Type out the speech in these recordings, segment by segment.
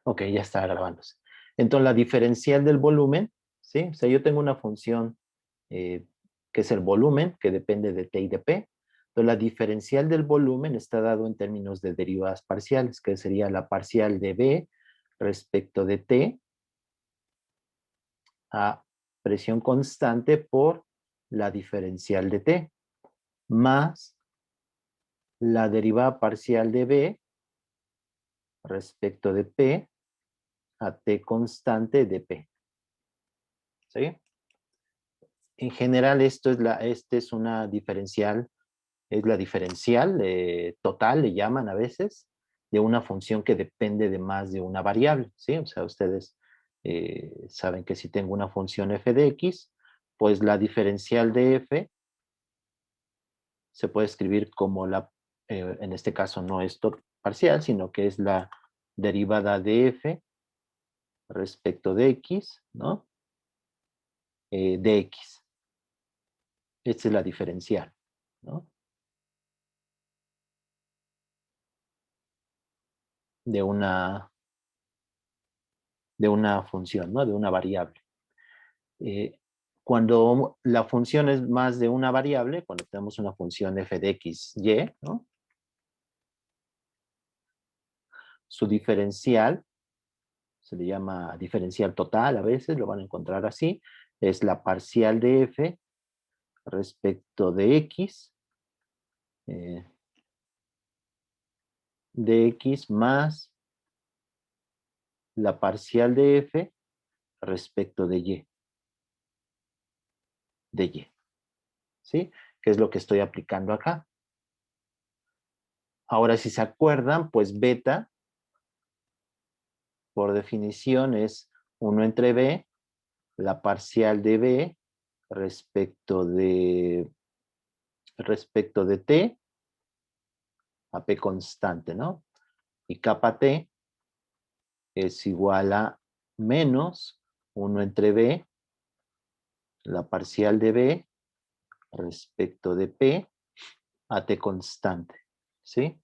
Ok, ya está grabándose. Entonces, la diferencial del volumen, ¿sí? O sea, yo tengo una función eh, que es el volumen, que depende de t y de p. Entonces, la diferencial del volumen está dado en términos de derivadas parciales, que sería la parcial de b respecto de t a presión constante por la diferencial de t, más la derivada parcial de b respecto de p a t constante de p. ¿Sí? En general, este es una diferencial, es la diferencial total, le llaman a veces, de una función que depende de más de una variable, ¿sí? O sea, ustedes saben que si tengo una función f de x, pues la diferencial de f se puede escribir como en este caso no es parcial, sino que es la derivada de f respecto de x, ¿no? De x. Esta es la diferencial, ¿no? De una, de una función, ¿no? De una variable. Eh, Cuando la función es más de una variable, cuando tenemos una función f de x, y, ¿no? Su diferencial, se le llama diferencial total a veces, lo van a encontrar así, es la parcial de f respecto eh, de x más la parcial de f respecto de y, ¿sí? Que es lo que estoy aplicando acá. Ahora, si se acuerdan, pues beta, por definición, es 1 entre b, la parcial de b respecto de t a p constante, ¿no? Y kappa t es igual a menos 1 entre b, la parcial de b respecto de p a t constante, ¿sí?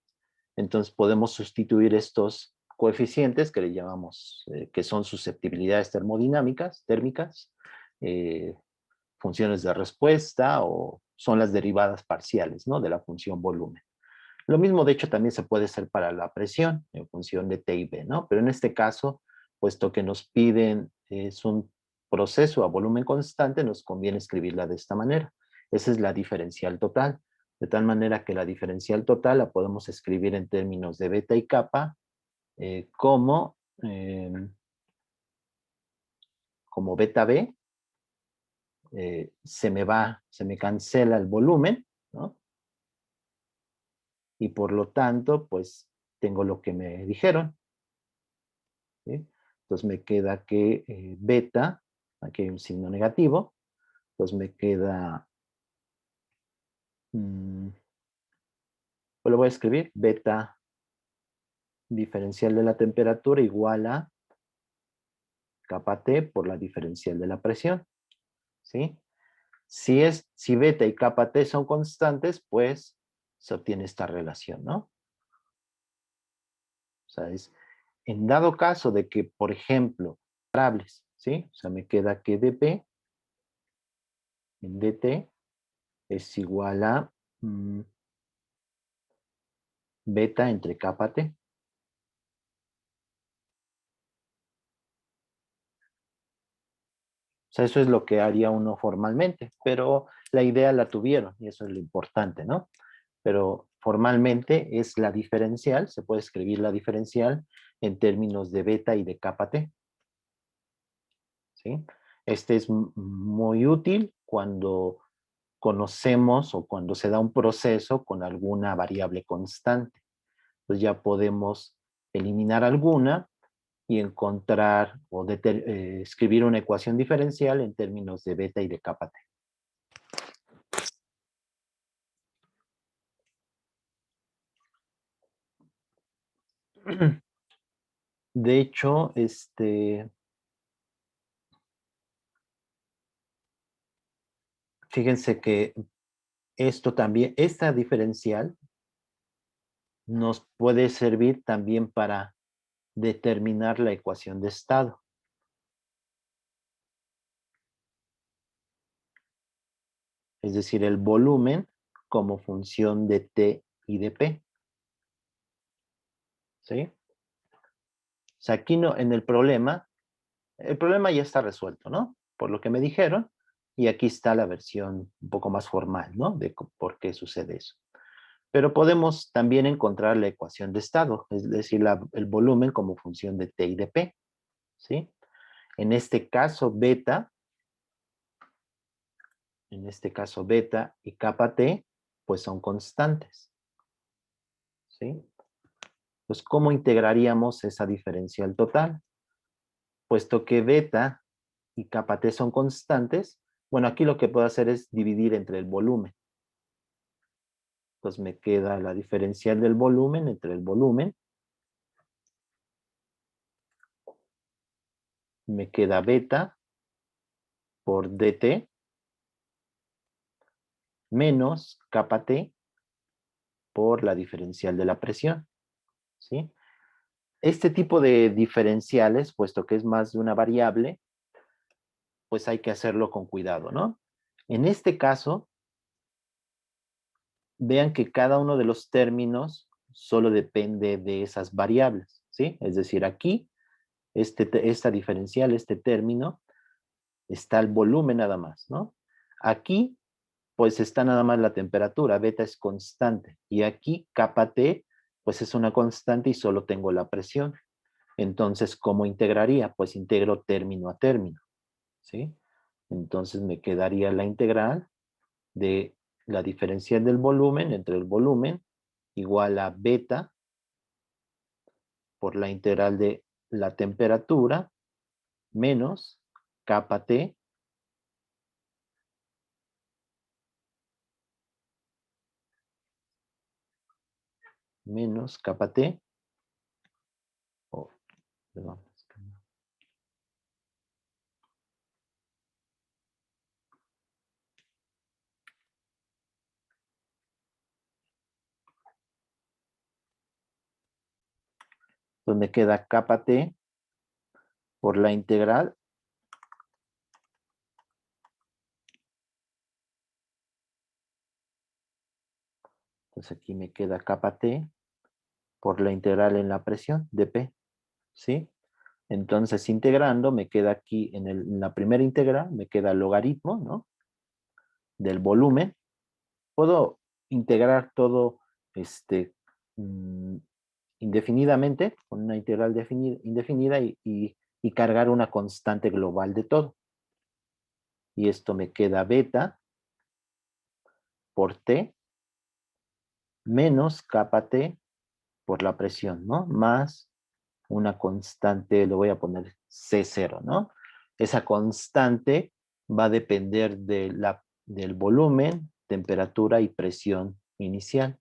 Entonces podemos sustituir estos coeficientes que le llamamos, que son susceptibilidades termodinámicas, térmicas, eh, funciones de respuesta o son las derivadas parciales, ¿no? De la función volumen. Lo mismo, de hecho, también se puede hacer para la presión en función de T y B, ¿no? Pero en este caso, puesto que nos piden, es un proceso a volumen constante, nos conviene escribirla de esta manera. Esa es la diferencial total. De tal manera que la diferencial total la podemos escribir en términos de beta y kappa como, como beta B. Se me cancela el volumen, ¿no? Y por lo tanto, pues tengo lo que me dijeron, ¿sí? Entonces me queda que beta, aquí hay un signo negativo, entonces me queda, pues lo voy a escribir, beta diferencial de la temperatura igual a kappa T por la diferencial de la presión, ¿sí? Si beta y kappa T son constantes, pues se obtiene esta relación, ¿no? O sea, en dado caso de que, por ejemplo, variables, ¿sí? O sea, me queda que dp en dt es igual a beta entre kappa t. O sea, eso es lo que haría uno formalmente, pero la idea la tuvieron y eso es lo importante, ¿no? Pero formalmente es la diferencial, se puede escribir la diferencial en términos de beta y de kappa t, ¿sí? Este es muy útil cuando conocemos o cuando se da un proceso con alguna variable constante. Pues ya podemos eliminar alguna y encontrar o escribir una ecuación diferencial en términos de beta y de kappa t. De hecho, fíjense que esto también, esta diferencial nos puede servir también para determinar la ecuación de estado. Es decir, el volumen como función de T y de P. ¿Sí? O sea, aquí no, en el problema ya está resuelto, ¿no? Por lo que me dijeron, y aquí está la versión un poco más formal, ¿no? De por qué sucede eso. Pero podemos también encontrar la ecuación de estado, es decir, el volumen como función de T y de P, ¿sí? En este caso, beta y kappa T, pues son constantes, ¿sí? Pues, ¿cómo integraríamos esa diferencial total? Puesto que beta y kappa T son constantes, bueno, aquí lo que puedo hacer es dividir entre el volumen. Entonces me queda la diferencial del volumen entre el volumen. Me queda beta por dt menos kappa T por la diferencial de la presión, ¿sí? Este tipo de diferenciales, puesto que es más de una variable, pues hay que hacerlo con cuidado, ¿no? En este caso, vean que cada uno de los términos solo depende de esas variables, ¿sí? Es decir, aquí, esta diferencial, este término, está el volumen nada más, ¿no? Aquí, pues está nada más la temperatura, beta es constante, y aquí, kappa T, pues es una constante y solo tengo la presión. Entonces, ¿cómo integraría? Pues integro término a término, ¿sí? Entonces me quedaría la integral de la diferencial del volumen entre el volumen igual a beta por la integral de la temperatura menos kappa T menos kappa T, oh, perdón, entonces me queda kappa T por la integral entonces aquí me queda kappa T por la integral en la presión de P, ¿sí? Entonces, integrando, me queda aquí en la primera integral, me queda el logaritmo, ¿no? Del volumen. Puedo integrar todo mm, indefinidamente, con una integral indefinida y cargar una constante global de todo. Y esto me queda beta por T menos kappa T por la presión, ¿no? Más una constante, lo voy a poner C0, ¿no? Esa constante va a depender del volumen, temperatura y presión inicial,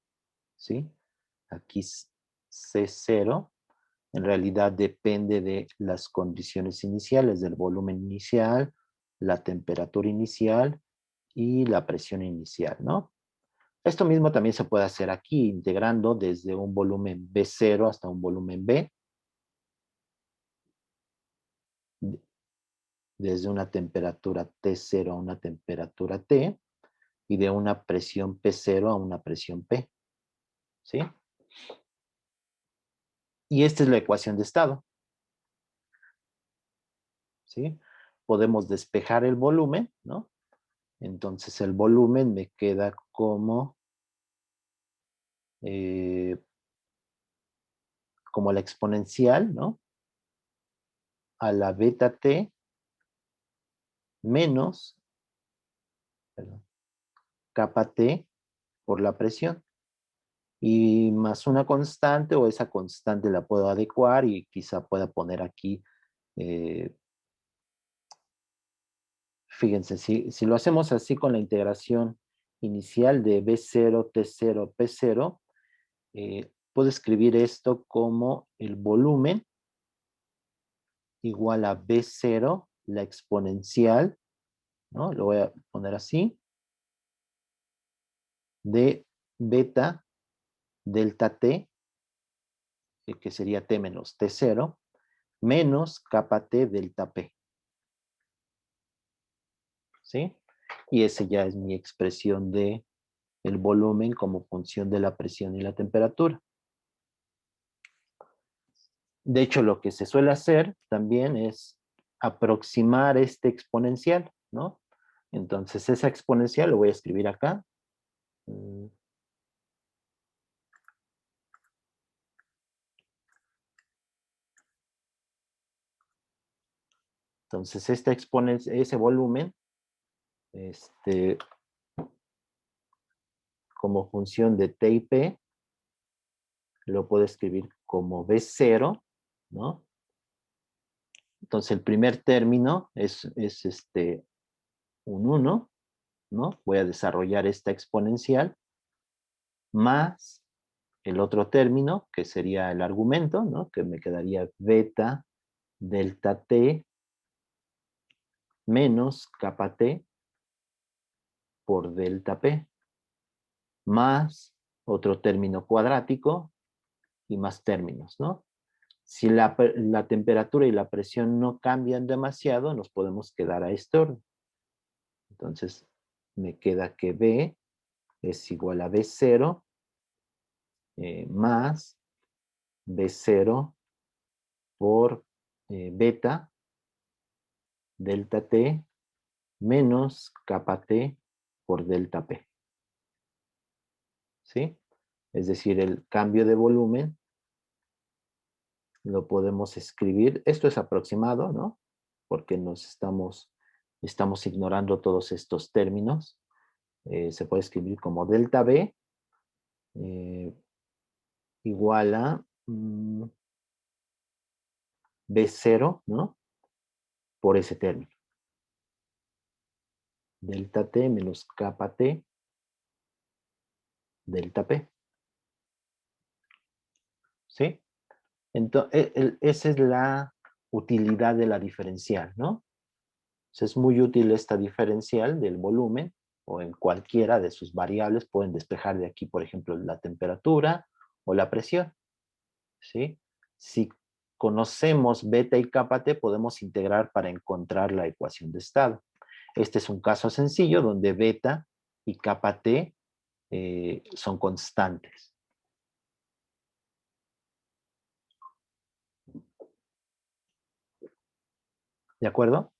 ¿sí? Aquí C0 en realidad depende de las condiciones iniciales, del volumen inicial, la temperatura inicial y la presión inicial, ¿no? Esto mismo también se puede hacer aquí, integrando desde un volumen B0 hasta un volumen B, desde una temperatura T0 a una temperatura T, y de una presión P0 a una presión P, ¿sí? Y esta es la ecuación de estado, ¿sí? Podemos despejar el volumen, ¿no? Entonces el volumen me queda eh, como la exponencial, ¿no? A la beta T menos, perdón, kappa T por la presión. Y más una constante, o esa constante la puedo adecuar y quizá pueda poner aquí, fíjense, si lo hacemos así con la integración inicial de B0, T0, P0, puedo escribir esto como el volumen igual a B0, la exponencial, ¿no? Lo voy a poner así, de beta delta T que sería T menos T0, menos kappa T delta P. ¿Sí? Y ese ya es mi expresión de el volumen como función de la presión y la temperatura. De hecho, lo que se suele hacer también es aproximar este exponencial, ¿no? Entonces, esa exponencial lo voy a escribir acá. Entonces, esta exponencia, ese volumen, como función de T y P, lo puedo escribir como B0, ¿no? Entonces, el primer término es un 1, ¿no? Voy a desarrollar esta exponencial, más el otro término, que sería el argumento, ¿no? Que me quedaría beta delta T menos kappa T por delta P, más otro término cuadrático y más términos, ¿no? Si la temperatura y la presión no cambian demasiado, nos podemos quedar a este orden. Entonces, me queda que B es igual a B0 más B0 por beta delta T menos kappa T por delta P. ¿Sí? Es decir, el cambio de volumen lo podemos escribir. Esto es aproximado, ¿no? Porque estamos ignorando todos estos términos. Se puede escribir como delta B igual a B0, ¿no? Por ese término. Delta T menos kappa T delta P. ¿Sí? Entonces, esa es la utilidad de la diferencial, ¿no? Entonces, es muy útil esta diferencial del volumen, o en cualquiera de sus variables pueden despejar de aquí, por ejemplo, la temperatura o la presión, ¿sí? Si conocemos beta y kappa T, podemos integrar para encontrar la ecuación de estado. Este es un caso sencillo donde beta y kappa T son constantes. ¿De acuerdo?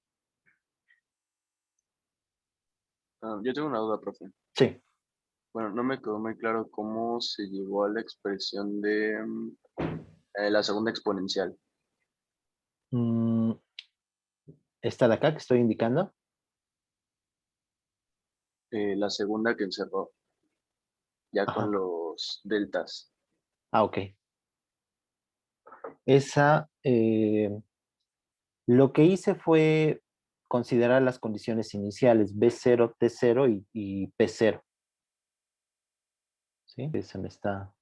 Yo tengo una duda, profe. Sí. Bueno, no me quedó muy claro cómo se llegó a la expresión de la segunda exponencial. Mm, esta de acá que estoy indicando. La segunda que encerró, ya con Ajá. los deltas. Ah, ok. Esa, lo que hice fue considerar las condiciones iniciales, B0, T0 y P0. ¿Sí? Se me está,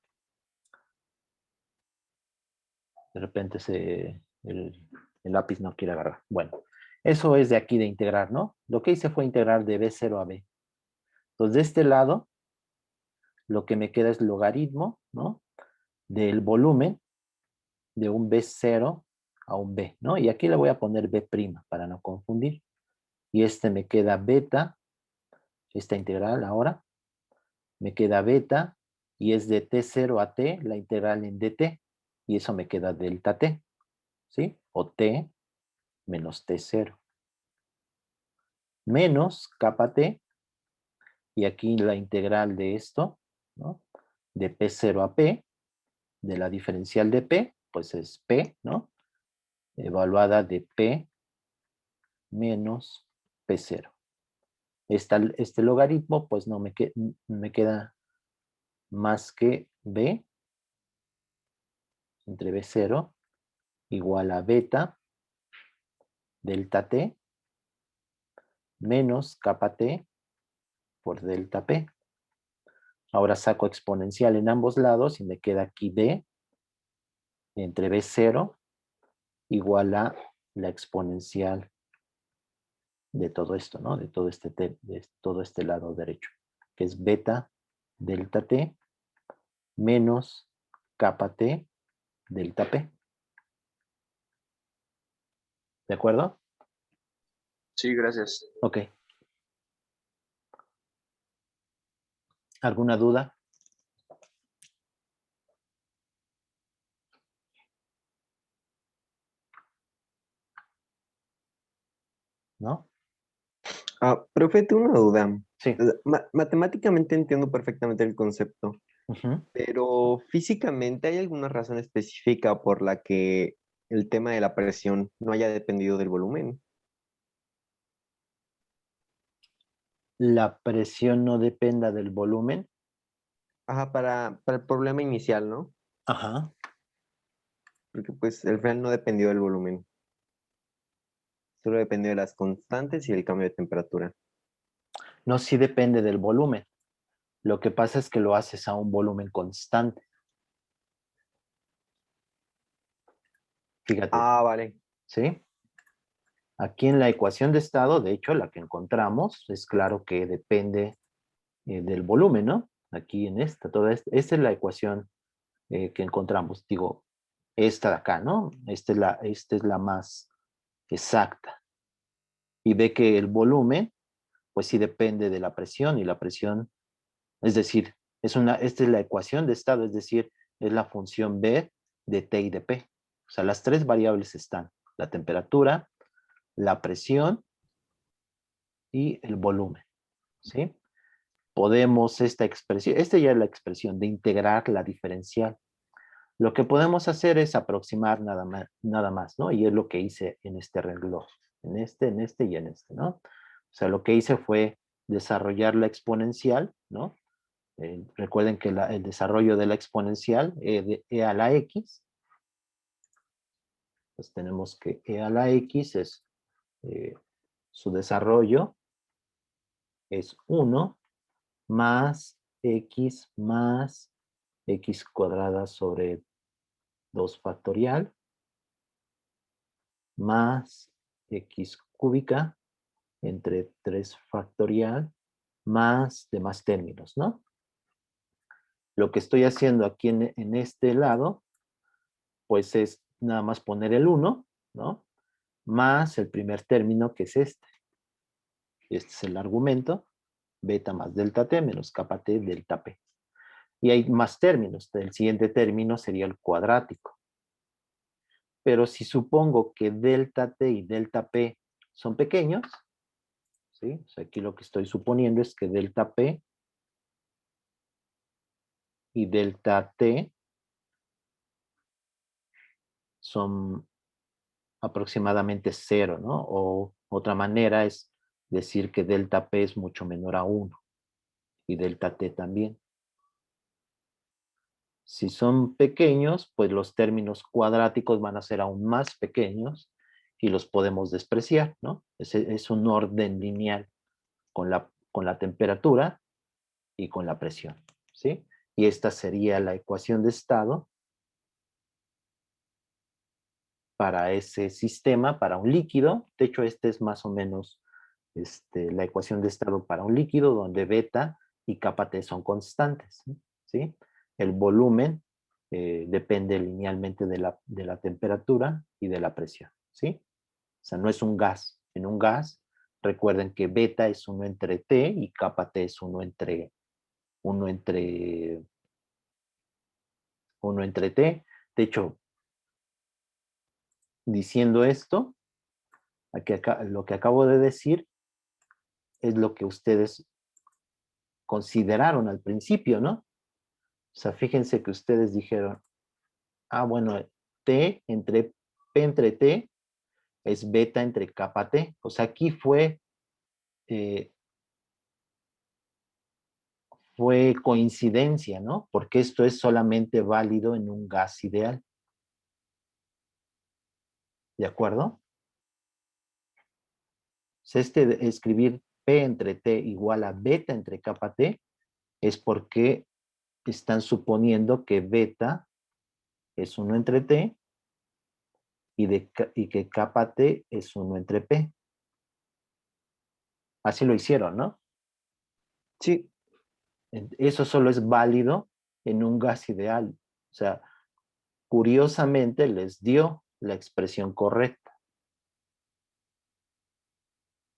de repente el lápiz no quiere agarrar. Bueno, eso es de aquí de integrar, ¿no? Lo que hice fue integrar de B0 a B. Entonces, de este lado, lo que me queda es logaritmo, ¿no? Del volumen de un B0 a un B, ¿no? Y aquí le voy a poner B' para no confundir. Y me queda beta, esta integral ahora, me queda beta, y es de T0 a T, la integral en dt, y eso me queda delta T, ¿sí? O T menos T0. Menos kappa T, y aquí la integral de esto, ¿no? De P0 a P, de la diferencial de P, pues es P, ¿no? Evaluada de P menos P0. Este logaritmo, pues no me queda más que B entre B0 igual a beta delta T menos kappa T por delta P. Ahora saco exponencial en ambos lados y me queda aquí B entre B0 igual a la exponencial de todo esto, ¿no? De todo este lado derecho, que es beta delta T menos kappa T delta P. ¿De acuerdo? Sí, gracias. Ok. ¿Alguna duda? ¿No? Profe, tengo una duda. Sí. Matemáticamente entiendo perfectamente el concepto, Ujú. pero físicamente ¿hay alguna razón específica por la que el tema de la presión no haya dependido del volumen? La presión no dependa del volumen. Ajá, para el problema inicial, ¿no? Ajá. Porque pues el real no dependió del volumen, solo dependió de las constantes y el cambio de temperatura. No, sí depende del volumen. Lo que pasa es que lo haces a un volumen constante. Fíjate, Vale. ¿sí? Aquí en la ecuación de estado, de hecho, la que encontramos, es claro que depende del volumen, ¿no? Aquí en esta es la ecuación que encontramos. Digo, esta de acá, ¿no? Esta es la más exacta. Y ve que el volumen, pues sí depende de la presión, y la presión, es decir, esta es la ecuación de estado, es decir, es la función B de T y de P. O sea, las tres variables están: la temperatura, la presión y el volumen, ¿sí? Podemos esta ya es la expresión de integrar la diferencial. Lo que podemos hacer es aproximar nada más, ¿no? Y es lo que hice en este renglón, en este y en este, ¿no? O sea, lo que hice fue desarrollar la exponencial, ¿no? Recuerden que el desarrollo de la exponencial, de e a la x, pues tenemos que e a la x es, eh, su desarrollo es 1 más x cuadrada sobre 2 factorial más x cúbica entre 3 factorial más demás términos, ¿no? Lo que estoy haciendo aquí en este lado, pues es nada más poner el 1, ¿no? Más el primer término, que es este. Este es el argumento, beta más delta t menos kappa t delta p. Y hay más términos. El siguiente término sería el cuadrático. Pero si supongo que delta t y delta p son pequeños, ¿sí? O sea, aquí lo que estoy suponiendo es que delta p y delta t son aproximadamente 0, ¿no? O otra manera es decir que delta p es mucho menor a 1 y delta t también. Si son pequeños, pues los términos cuadráticos van a ser aún más pequeños y los podemos despreciar, ¿no? Es un orden lineal con la temperatura y con la presión, ¿sí? Y esta sería la ecuación de estado para ese sistema, para un líquido. De hecho, este es más o menos la ecuación de estado para un líquido donde beta y kappa t son constantes, ¿sí? El volumen depende linealmente de la temperatura y de la presión, ¿sí? O sea, no es un gas. En un gas, recuerden que beta es 1 entre T y kappa T es 1 entre, 1 entre T. De hecho, diciendo esto, lo que acabo de decir es lo que ustedes consideraron al principio, ¿no? O sea, fíjense que ustedes dijeron, bueno, T entre P entre T es beta entre kappa T. O sea, aquí eh, fue coincidencia, ¿no? Porque esto es solamente válido en un gas ideal. ¿De acuerdo? O sea, escribir P entre T igual a beta entre kappa T es porque están suponiendo que beta es 1 entre T y que kappa T es 1 entre P. Así lo hicieron, ¿no? Sí, Eso solo es válido en un gas ideal. O sea, curiosamente les dio la expresión correcta.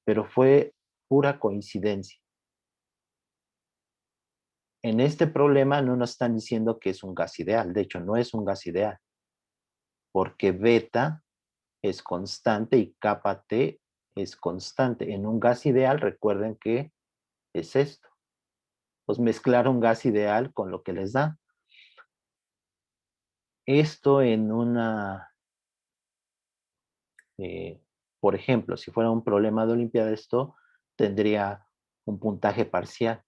Pero fue pura coincidencia. En este problema no nos están diciendo que es un gas ideal. De hecho, no es un gas ideal. Porque beta es constante y kappa T es constante. En un gas ideal, recuerden que es esto. Pues mezclar un gas ideal con lo que les da. Esto en una, por ejemplo, si fuera un problema de Olimpiada, esto tendría un puntaje parcial.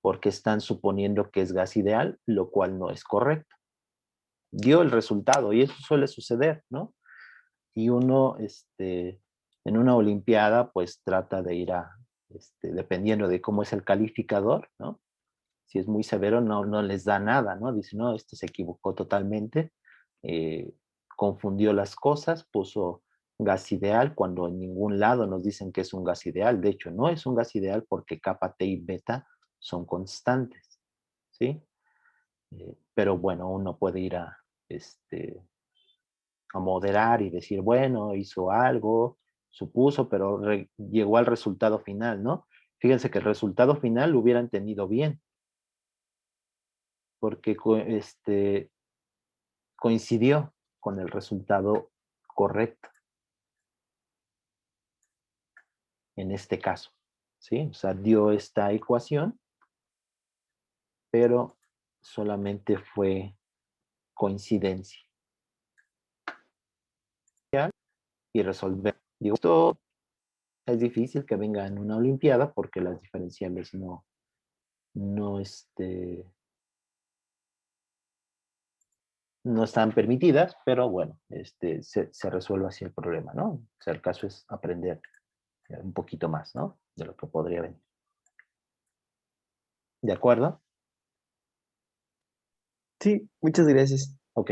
Porque están suponiendo que es gas ideal, lo cual no es correcto. Dio el resultado y eso suele suceder, ¿no? Y uno, en una olimpiada, pues trata de ir a, dependiendo de cómo es el calificador, ¿no? Si es muy severo, no les da nada, ¿no? Dice, no, este se equivocó totalmente, confundió las cosas, puso gas ideal cuando en ningún lado nos dicen que es un gas ideal. De hecho, no es un gas ideal porque kappa, T y beta son constantes, ¿sí? Pero bueno, uno puede ir a moderar y decir, bueno, hizo algo, supuso, pero llegó al resultado final, ¿no? Fíjense que el resultado final lo hubieran tenido bien, porque coincidió con el resultado correcto en este caso, ¿sí? O sea, dio esta ecuación, pero solamente fue coincidencia. Y resolver. Digo, esto es difícil que venga en una olimpiada porque las diferenciales no, no están permitidas, pero bueno, se resuelve así el problema, ¿no? O sea, el caso es aprender un poquito más, ¿no? De lo que podría venir. ¿De acuerdo? Sí, muchas gracias. Ok.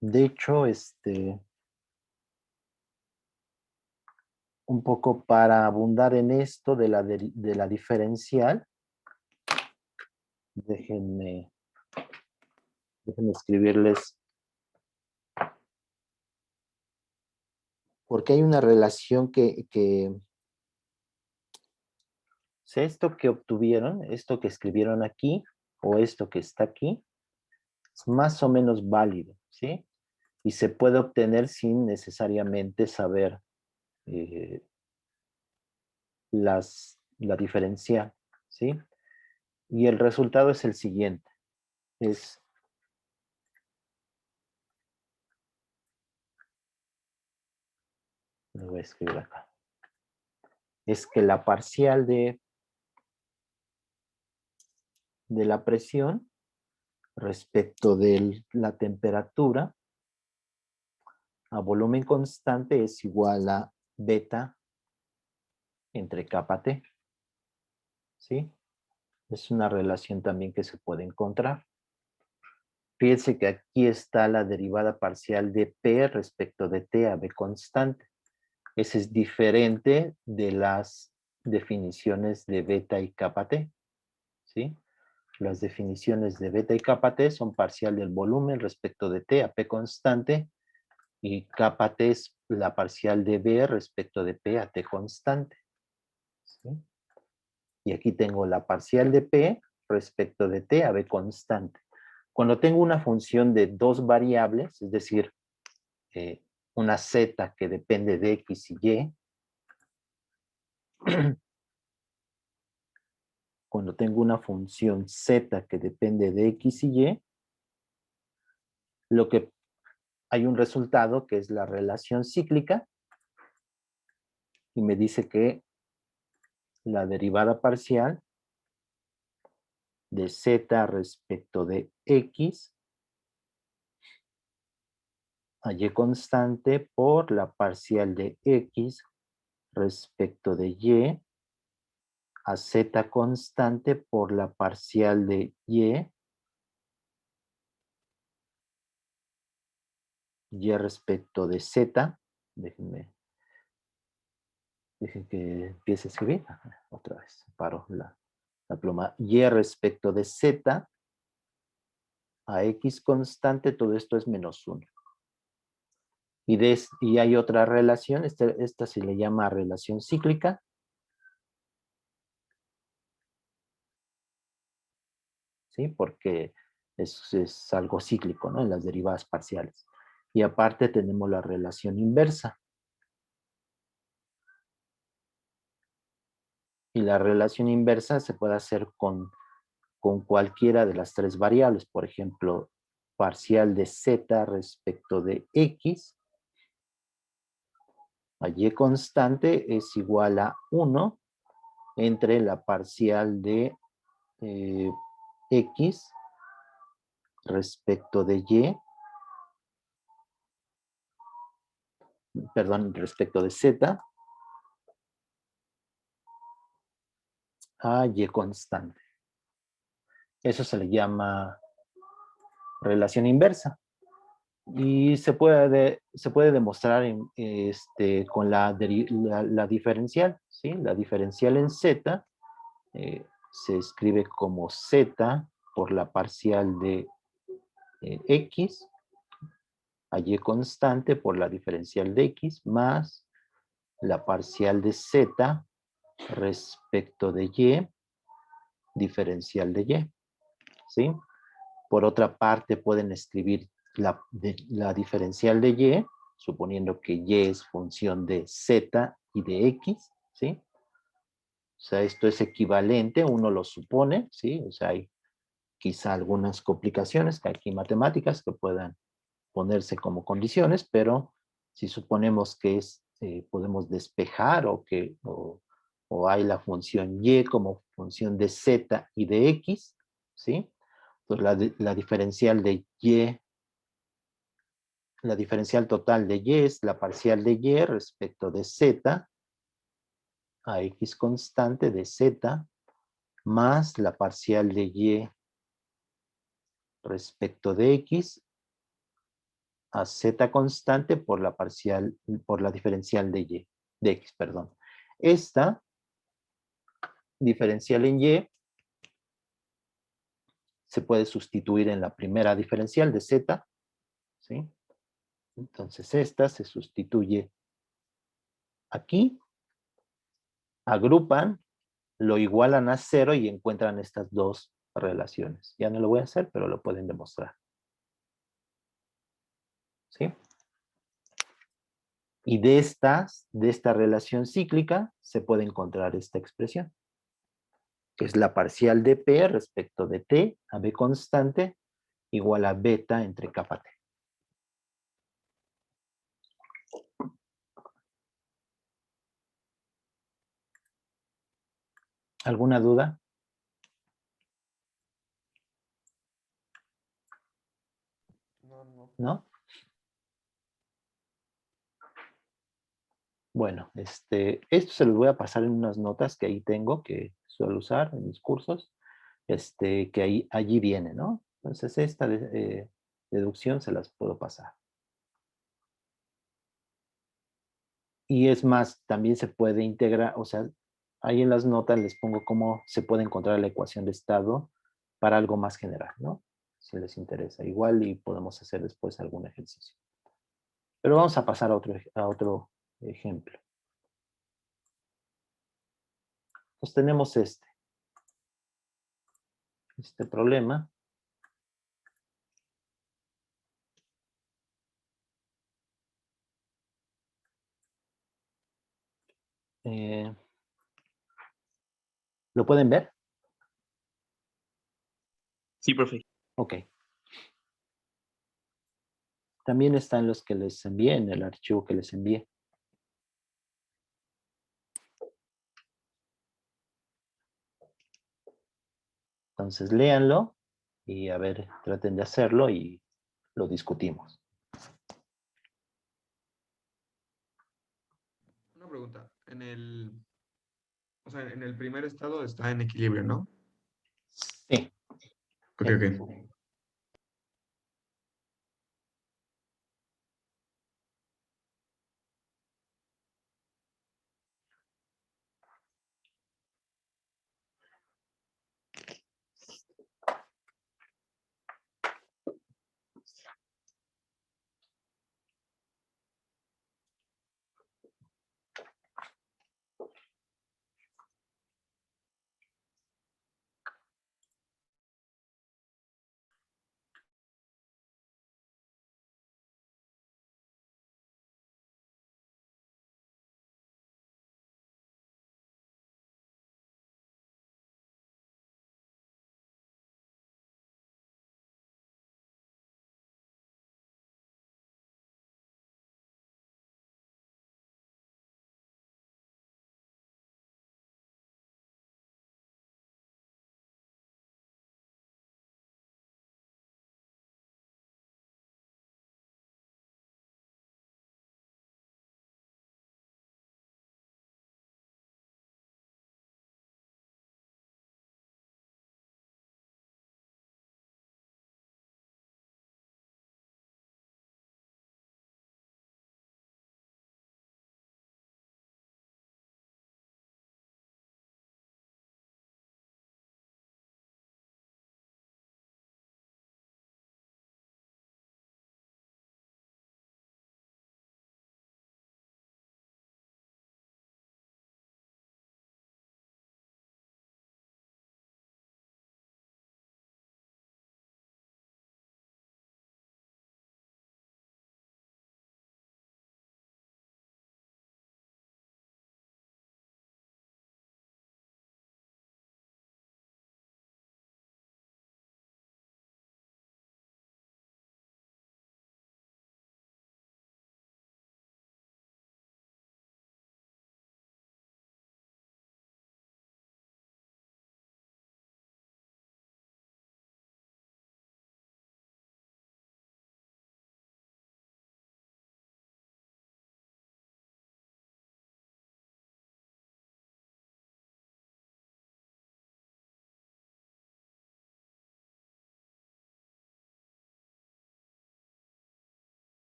De hecho, un poco para abundar en esto de la diferencial, déjenme escribirles, porque hay una relación esto que obtuvieron, esto que escribieron aquí, o esto que está aquí, es más o menos válido, ¿sí? Y se puede obtener sin necesariamente saber la diferencial, ¿sí? Y el resultado es el siguiente, lo voy a escribir acá, es que la parcial de la presión respecto de la temperatura a volumen constante es igual a beta entre kappa T, ¿sí? Es una relación también que se puede encontrar. Fíjense que aquí está la derivada parcial de P respecto de T a B constante. Ese es diferente de las definiciones de beta y kappa T, ¿sí? Las definiciones de beta y kappa T son parcial del volumen respecto de T a P constante y kappa T es la parcial de B respecto de P a T constante, ¿sí? Y aquí tengo la parcial de P respecto de T a B constante. Cuando tengo una función de dos variables, es decir, una z que depende de x y y, cuando tengo una función z que depende de x y y, hay un resultado que es la relación cíclica y me dice que la derivada parcial de z respecto de x a y constante por la parcial de x respecto de y a z constante por la parcial de y respecto de z. Déjenme que empiece a escribir. Otra vez, paro la pluma y respecto de z a x constante, todo esto es menos 1. Y hay otra relación, esta se le llama relación cíclica. ¿Sí? Porque es algo cíclico, ¿no? En las derivadas parciales. Y aparte tenemos la relación inversa. Y la relación inversa se puede hacer con cualquiera de las tres variables. Por ejemplo, parcial de z respecto de x a y constante es igual a 1 entre la parcial de x respecto de y, perdón, respecto de z a y constante. Eso se le llama relación inversa. Y se puede demostrar con la diferencial, ¿sí? La diferencial en z se escribe como z por la parcial de x a y constante por la diferencial de x más la parcial de z respecto de y diferencial de y, ¿sí? Por otra parte, pueden escribir la diferencial de y, suponiendo que y es función de z y de x, ¿sí? O sea, esto es equivalente, uno lo supone, ¿sí? O sea, hay quizá algunas complicaciones que aquí matemáticas que puedan ponerse como condiciones, pero si suponemos que podemos despejar o hay la función y como función de z y de x, ¿sí? Entonces la diferencial de y, la diferencial total de y es la parcial de y respecto de z a x constante de z más la parcial de y respecto de x a z constante por la diferencial de y, de x, perdón. Esta diferencial en y se puede sustituir en la primera diferencial de z, ¿sí? Entonces esta se sustituye aquí, agrupan, lo igualan a 0 y encuentran estas dos relaciones. Ya no lo voy a hacer, pero lo pueden demostrar. ¿Sí? Y de esta relación cíclica se puede encontrar esta expresión, que es la parcial de P respecto de T a B constante igual a beta entre kappa T. ¿Alguna duda? ¿No? Bueno, esto se los voy a pasar en unas notas que ahí tengo, que suelo usar en mis cursos, que allí viene, ¿no? Entonces esta deducción se las puedo pasar. Y es más, también se puede integrar, o sea, ahí en las notas les pongo cómo se puede encontrar la ecuación de estado para algo más general, ¿no? Si les interesa. Igual y podemos hacer después algún ejercicio. Pero vamos a pasar a otro ejemplo. Pues tenemos este problema. ¿Lo pueden ver? Sí, profe. Ok. También están los que les envié en el archivo que les envié. Entonces léanlo y a ver, traten de hacerlo y lo discutimos. Una pregunta. O sea, en el primer estado está en equilibrio, ¿no? Sí. Ok, ok.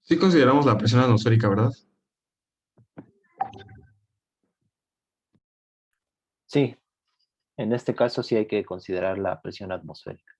Sí consideramos la presión atmosférica, ¿verdad? Sí, en este caso sí hay que considerar la presión atmosférica.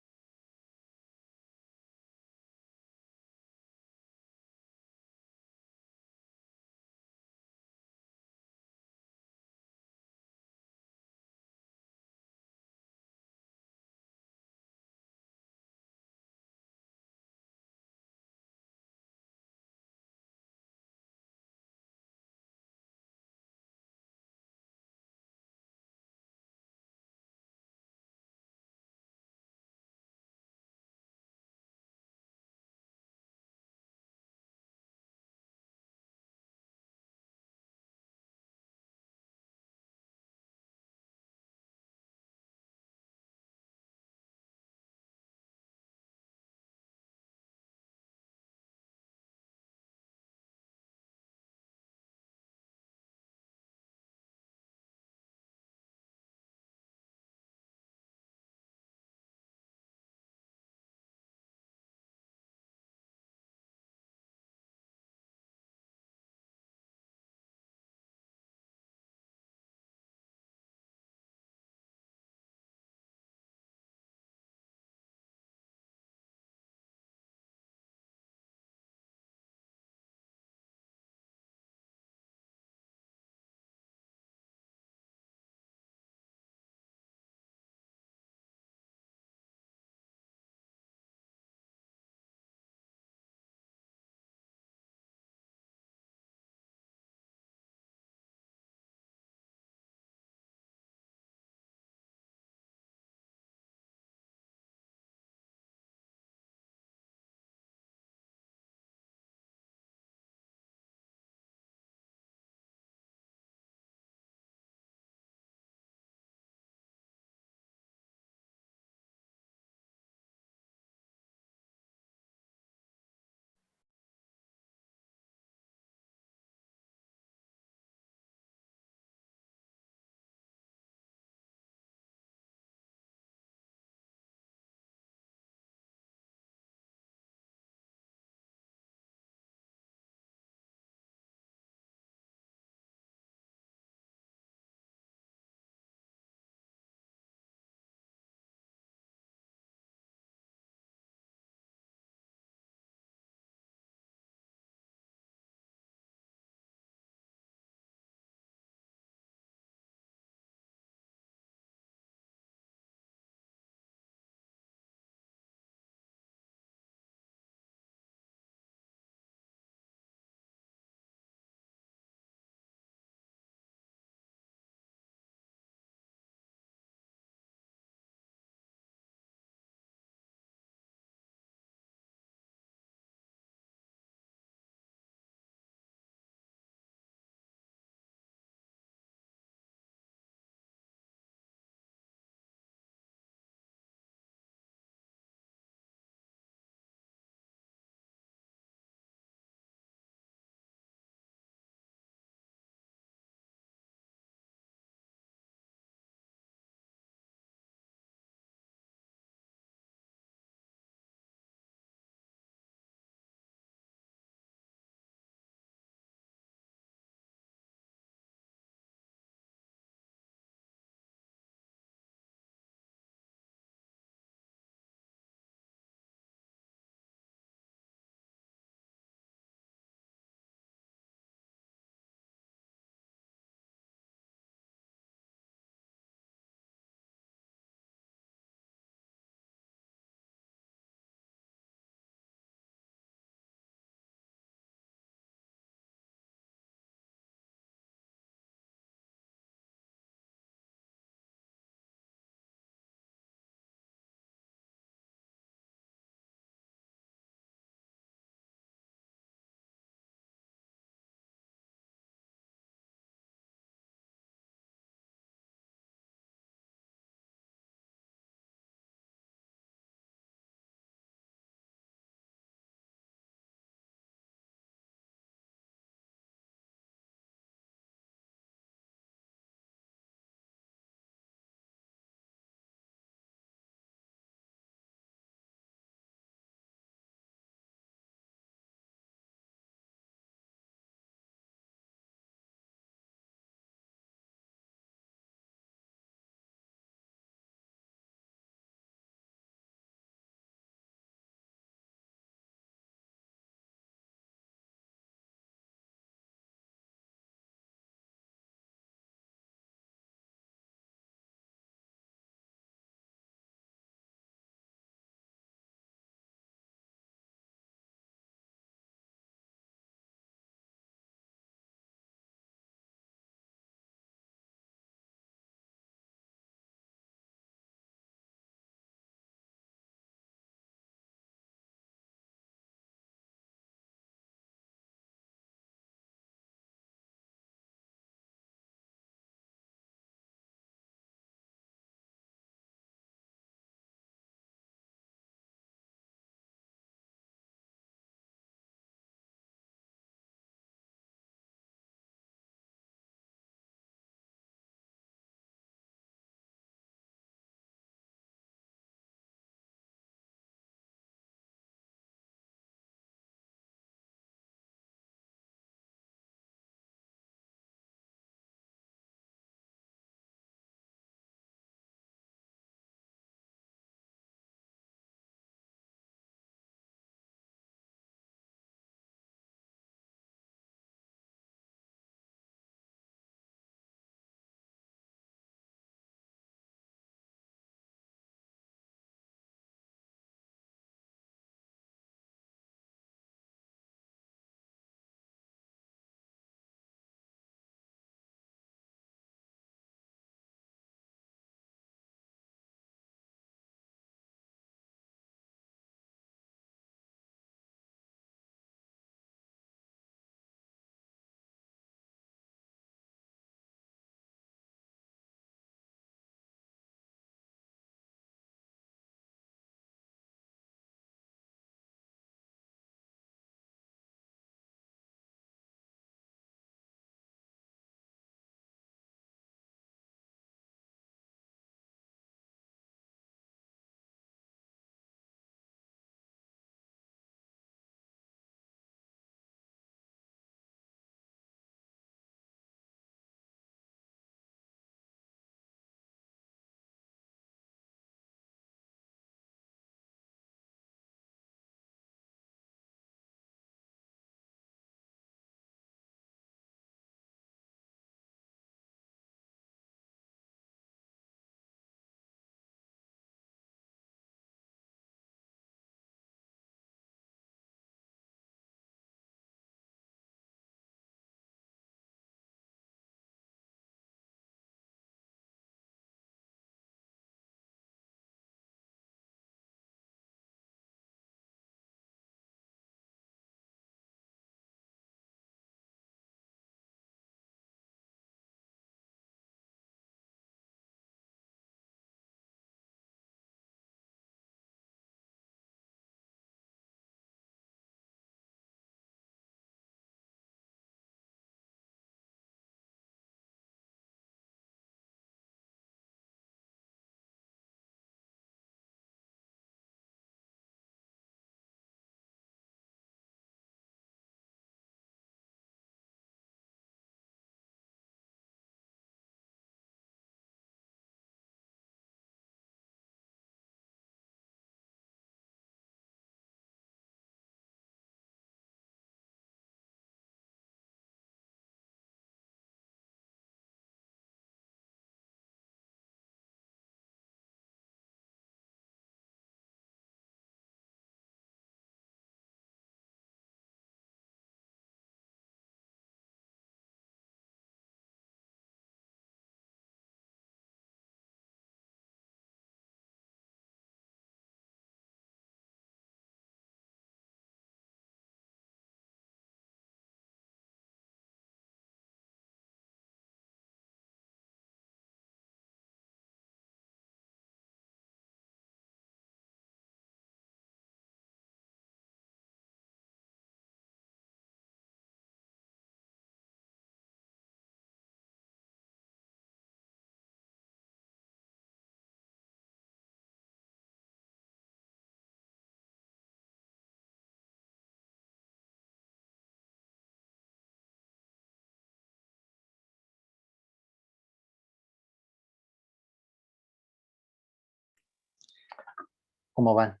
¿Cómo van?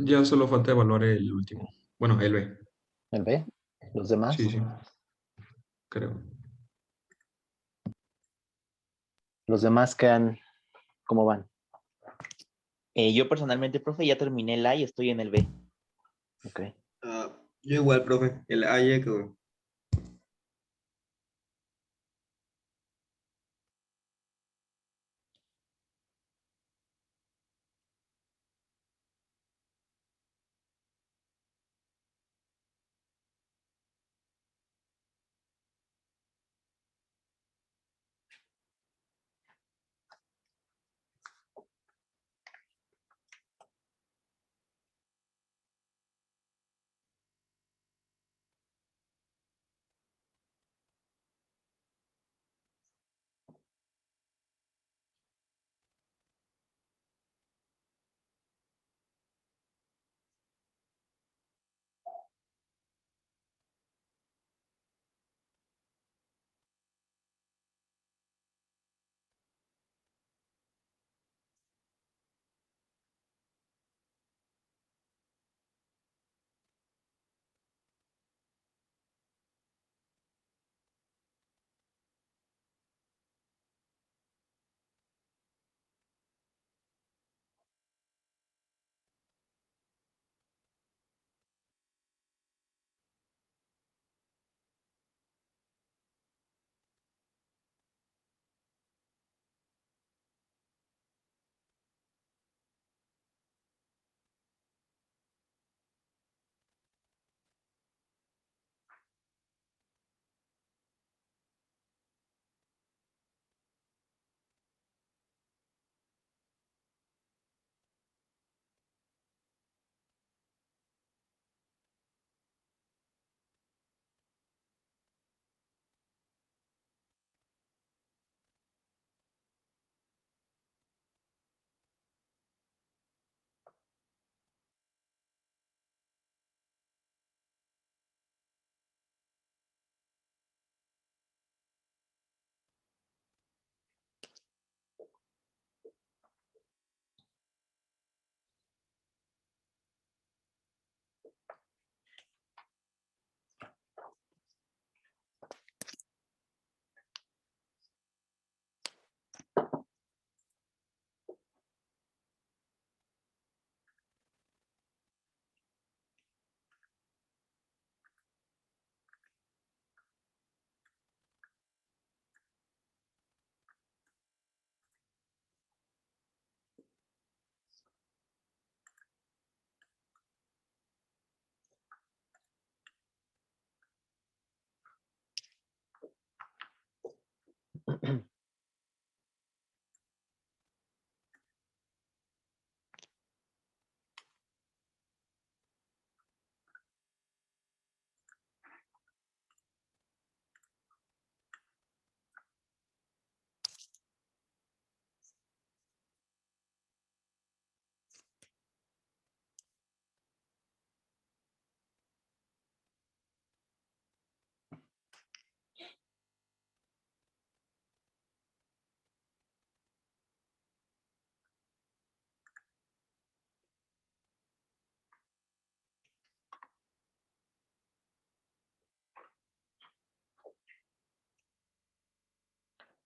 Ya solo falta evaluar el último. Bueno, el B. ¿El B? ¿Los demás? Sí, sí. Creo. ¿Los demás cómo van? Yo personalmente, profe, ya terminé el A y estoy en el B. Ok. Yo igual, profe. El A ya quedó.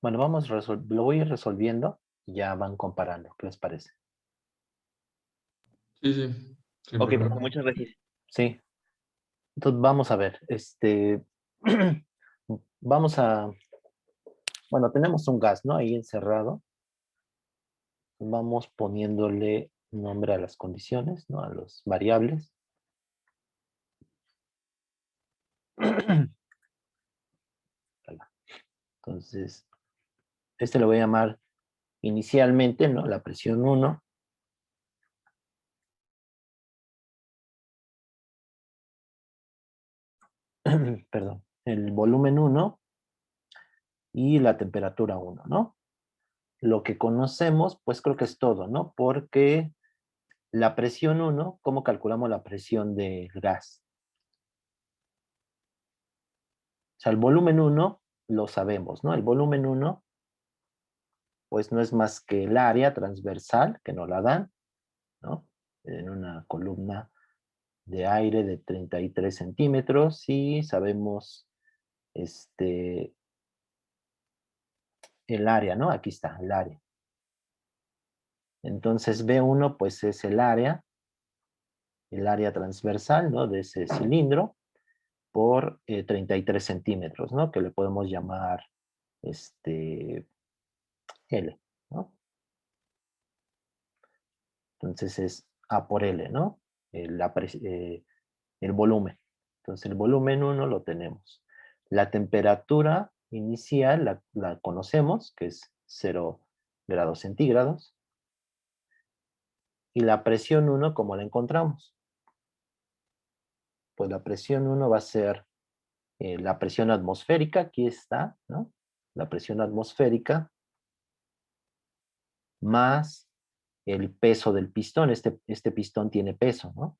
Bueno, lo voy a ir resolviendo y ya van comparando. ¿Qué les parece? Sí, sí. Sin Ok, problema. profe, muchas gracias. Sí. Entonces vamos a ver. Vamos bueno, tenemos un gas, ¿no? Ahí encerrado. Vamos poniéndole nombre a las condiciones, ¿no? A los variables. Entonces, le voy a llamar inicialmente, ¿no? La presión 1. Perdón, el volumen 1 y la temperatura 1, ¿no? Lo que conocemos, pues creo que es todo, ¿no? Porque la presión 1, ¿cómo calculamos la presión del gas? O sea, el volumen 1 lo sabemos, ¿no? El volumen 1 pues no es más que el área transversal, que nos la dan, ¿no? En una columna de aire de 33 centímetros y sabemos el área, ¿no? Aquí está, el área. Entonces B1 pues es el área transversal, ¿no? De ese cilindro por 33 centímetros, ¿no? Que le podemos llamar L, ¿no? Entonces es A por L, ¿no? El volumen. Entonces el volumen 1 lo tenemos. La temperatura inicial la conocemos, que es 0 grados centígrados. Y la presión 1, ¿cómo la encontramos? Pues la presión 1 va a ser la presión atmosférica, aquí está, ¿no? La presión atmosférica más el peso del pistón. Este pistón tiene peso, ¿no?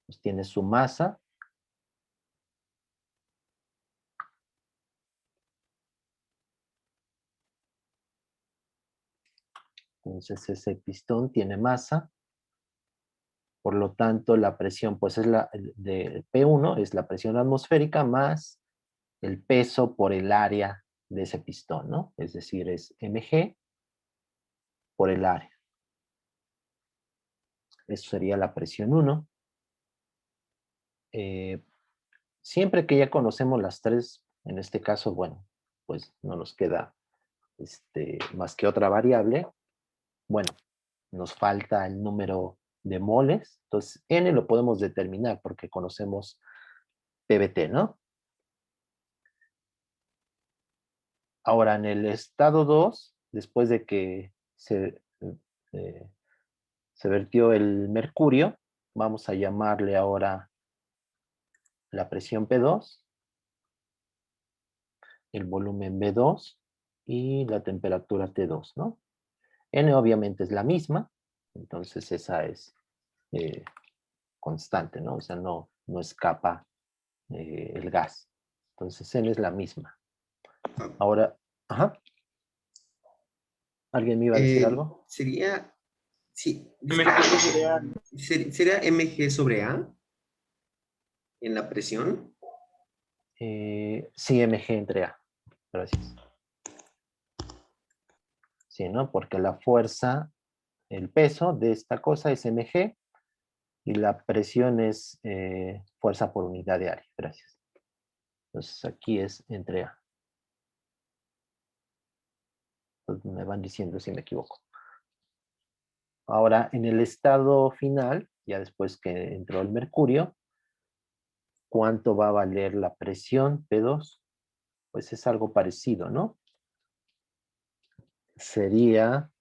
Pues tiene su masa. Entonces ese pistón tiene masa. Por lo tanto, la presión, pues es de P1, es la presión atmosférica más el peso por el área de ese pistón, ¿no? Es decir, es mg por el área. Eso sería la presión 1. Siempre que ya conocemos las tres, en este caso, bueno, pues no nos queda más que otra variable. Bueno, nos falta el número de moles. Entonces, N lo podemos determinar porque conocemos PBT, ¿no? Ahora, en el estado 2, después de que eh, se vertió el mercurio, vamos a llamarle ahora la presión P2, el volumen B2 y la temperatura T2, ¿no? N obviamente es la misma, entonces esa es constante, ¿no? O sea, no escapa el gas. Entonces N es la misma. Ahora, ajá. ¿Alguien me iba a decir algo? Sería, sí, MG sobre A. sería mg sobre A en la presión. Sí, mg entre A. Gracias. Sí, ¿no? Porque la fuerza, el peso de esta cosa es mg y la presión es fuerza por unidad de área. Gracias. Entonces aquí es entre A. Entonces me van diciendo si me equivoco. Ahora, en el estado final, ya después que entró el mercurio, ¿cuánto va a valer la presión P2? Pues es algo parecido, ¿no? Sería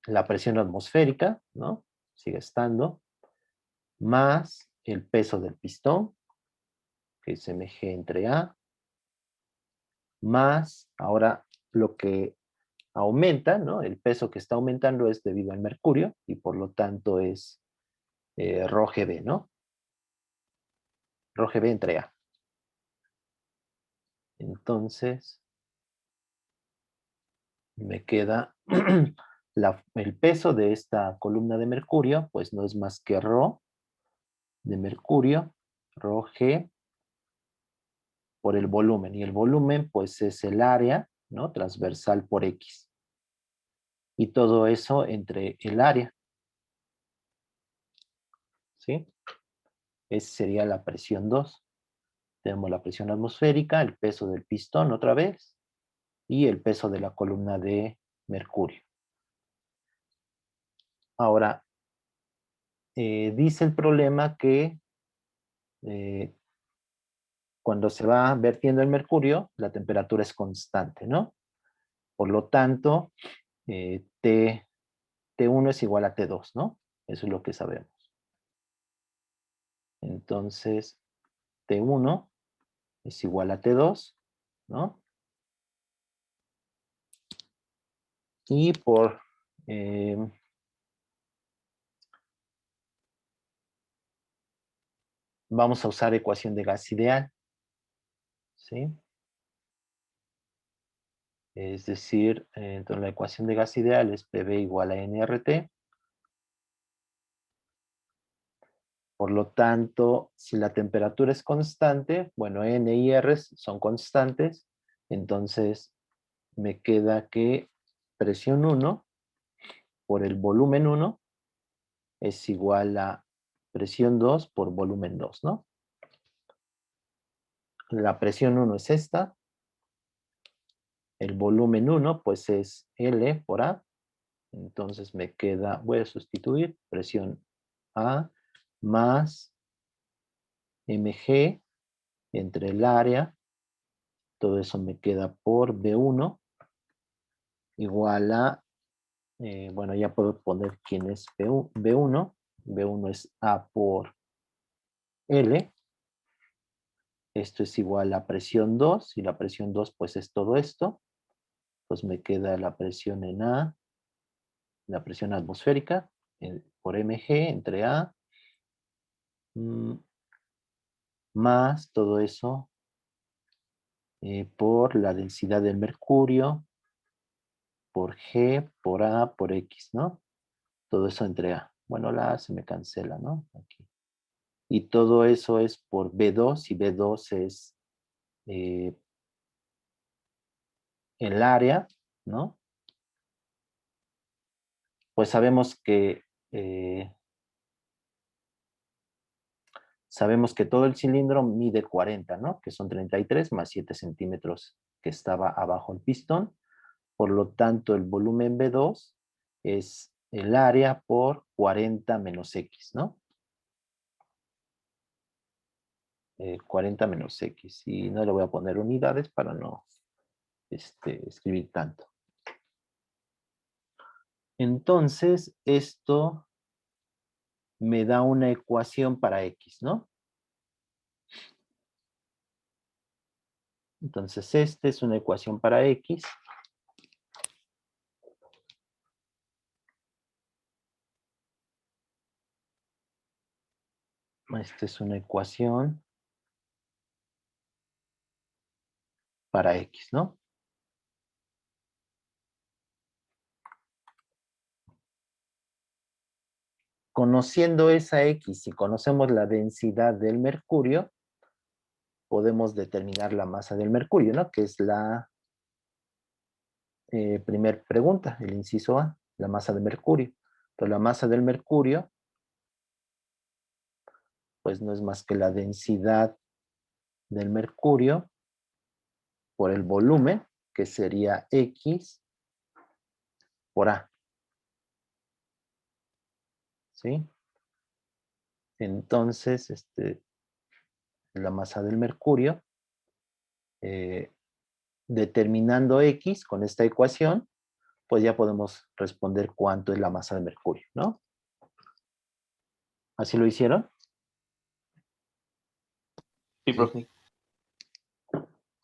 la presión atmosférica, ¿no? Sigue estando, más el peso del pistón, que es mg entre A, más, ahora lo que aumenta, ¿no? El peso que está aumentando es debido al mercurio, y por lo tanto es ρgb, ¿no? ρgb entre A. Entonces, me queda el peso de esta columna de mercurio, pues no es más que ρ de mercurio, ρg por el volumen. Y el volumen, pues es el área, ¿no? Transversal por X. Y todo eso entre el área. ¿Sí? Esa sería la presión 2. Tenemos la presión atmosférica, el peso del pistón otra vez, y el peso de la columna de mercurio. Ahora, dice el problema que cuando se va vertiendo el mercurio, la temperatura es constante, ¿no? Por lo tanto, T1 es igual a T2, ¿no? Eso es lo que sabemos. Entonces, T1 es igual a T2, ¿no? Y vamos a usar ecuación de gas ideal, ¿sí? Es decir, entonces la ecuación de gas ideal es PV igual a nRT. Por lo tanto, si la temperatura es constante, bueno, N y R son constantes, entonces me queda que presión 1 por el volumen 1 es igual a presión 2 por volumen 2, ¿no? La presión 1 es esta. El volumen 1 pues es L por A. Entonces me queda, voy a sustituir presión A más mg entre el área. Todo eso me queda por B1 igual a, bueno, ya puedo poner quién es B1. B1 es A por L. Esto es igual a presión 2, y la presión 2 pues es todo esto. Pues me queda la presión en A, la presión atmosférica por mg entre A, más todo eso por la densidad del mercurio, por G, por A, por X, ¿no? Todo eso entre A. Bueno, la A se me cancela, ¿no? Aquí. Y todo eso es por B2, y B2 es el área, ¿no? Pues sabemos que todo el cilindro mide 40, ¿no? Que son 33 más 7 centímetros que estaba abajo el pistón. Por lo tanto, el volumen B2 es el área por 40 menos X, ¿no? 40 menos X. Y no le voy a poner unidades para no escribir tanto. Entonces, esto me da una ecuación para X, ¿no? Entonces, esta es una ecuación para X. Esta es una ecuación para X, ¿no? Conociendo esa X y conocemos la densidad del mercurio, podemos determinar la masa del mercurio, ¿no? Que es la primera pregunta, el inciso A, la masa de mercurio. Entonces, la masa del mercurio, pues no es más que la densidad del mercurio por el volumen, que sería X por A. ¿Sí? Entonces, la masa del mercurio, determinando X con esta ecuación, pues ya podemos responder cuánto es la masa de mercurio, ¿no? ¿Así lo hicieron? Sí, profe.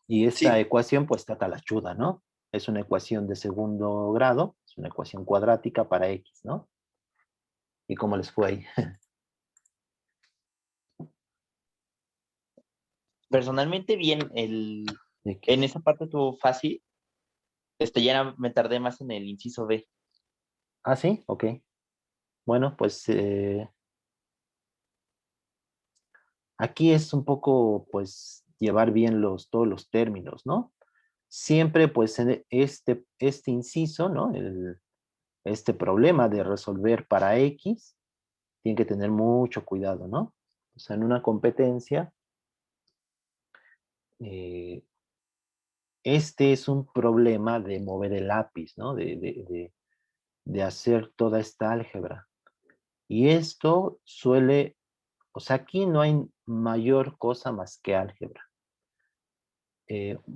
Y esta Sí. ecuación pues está talachuda, ¿no? Es una ecuación de segundo grado, es una ecuación cuadrática para X, ¿no? ¿Y cómo les fue ahí? Personalmente, bien, en esa parte estuvo fácil. Ya me tardé más en el inciso B. Ah, sí, ok. Bueno, pues aquí es un poco, pues, llevar bien todos los términos, ¿no? Siempre, pues, en este inciso, ¿no? Este problema de resolver para X, tiene que tener mucho cuidado, ¿no? O sea, en una competencia, este es un problema de mover el lápiz, ¿no? De hacer toda esta álgebra. Y esto suele, o sea, aquí no hay mayor cosa más que álgebra.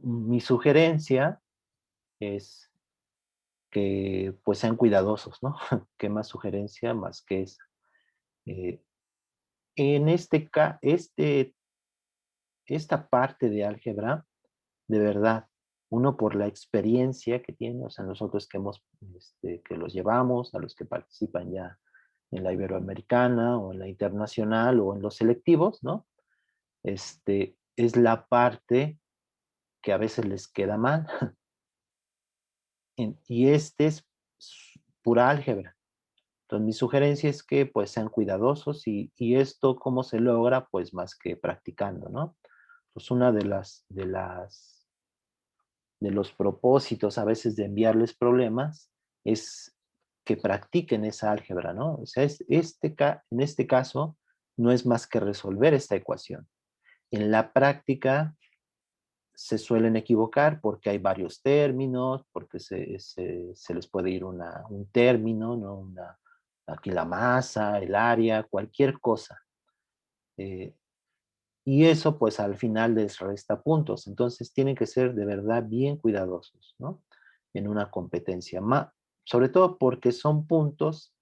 Mi sugerencia es que pues sean cuidadosos, ¿no? ¿Qué más sugerencia más que esa? En esta parte de álgebra, de verdad, uno por la experiencia que tiene, o sea, nosotros que los llevamos, a los que participan ya en la iberoamericana o en la internacional o en los selectivos, ¿no? Es la parte que a veces les queda mal. y este es pura álgebra. Entonces, mi sugerencia es que pues sean cuidadosos y esto, ¿cómo se logra? Pues más que practicando, ¿no? Pues una de los propósitos a veces de enviarles problemas es que practiquen esa álgebra, ¿no? O sea, en este caso no es más que resolver esta ecuación. En la práctica se suelen equivocar porque hay varios términos, porque se les puede ir un término, ¿no? Aquí la masa, el área, cualquier cosa. Y eso pues al final les resta puntos. Entonces tienen que ser de verdad bien cuidadosos, ¿no? En una competencia. Sobre todo porque son puntos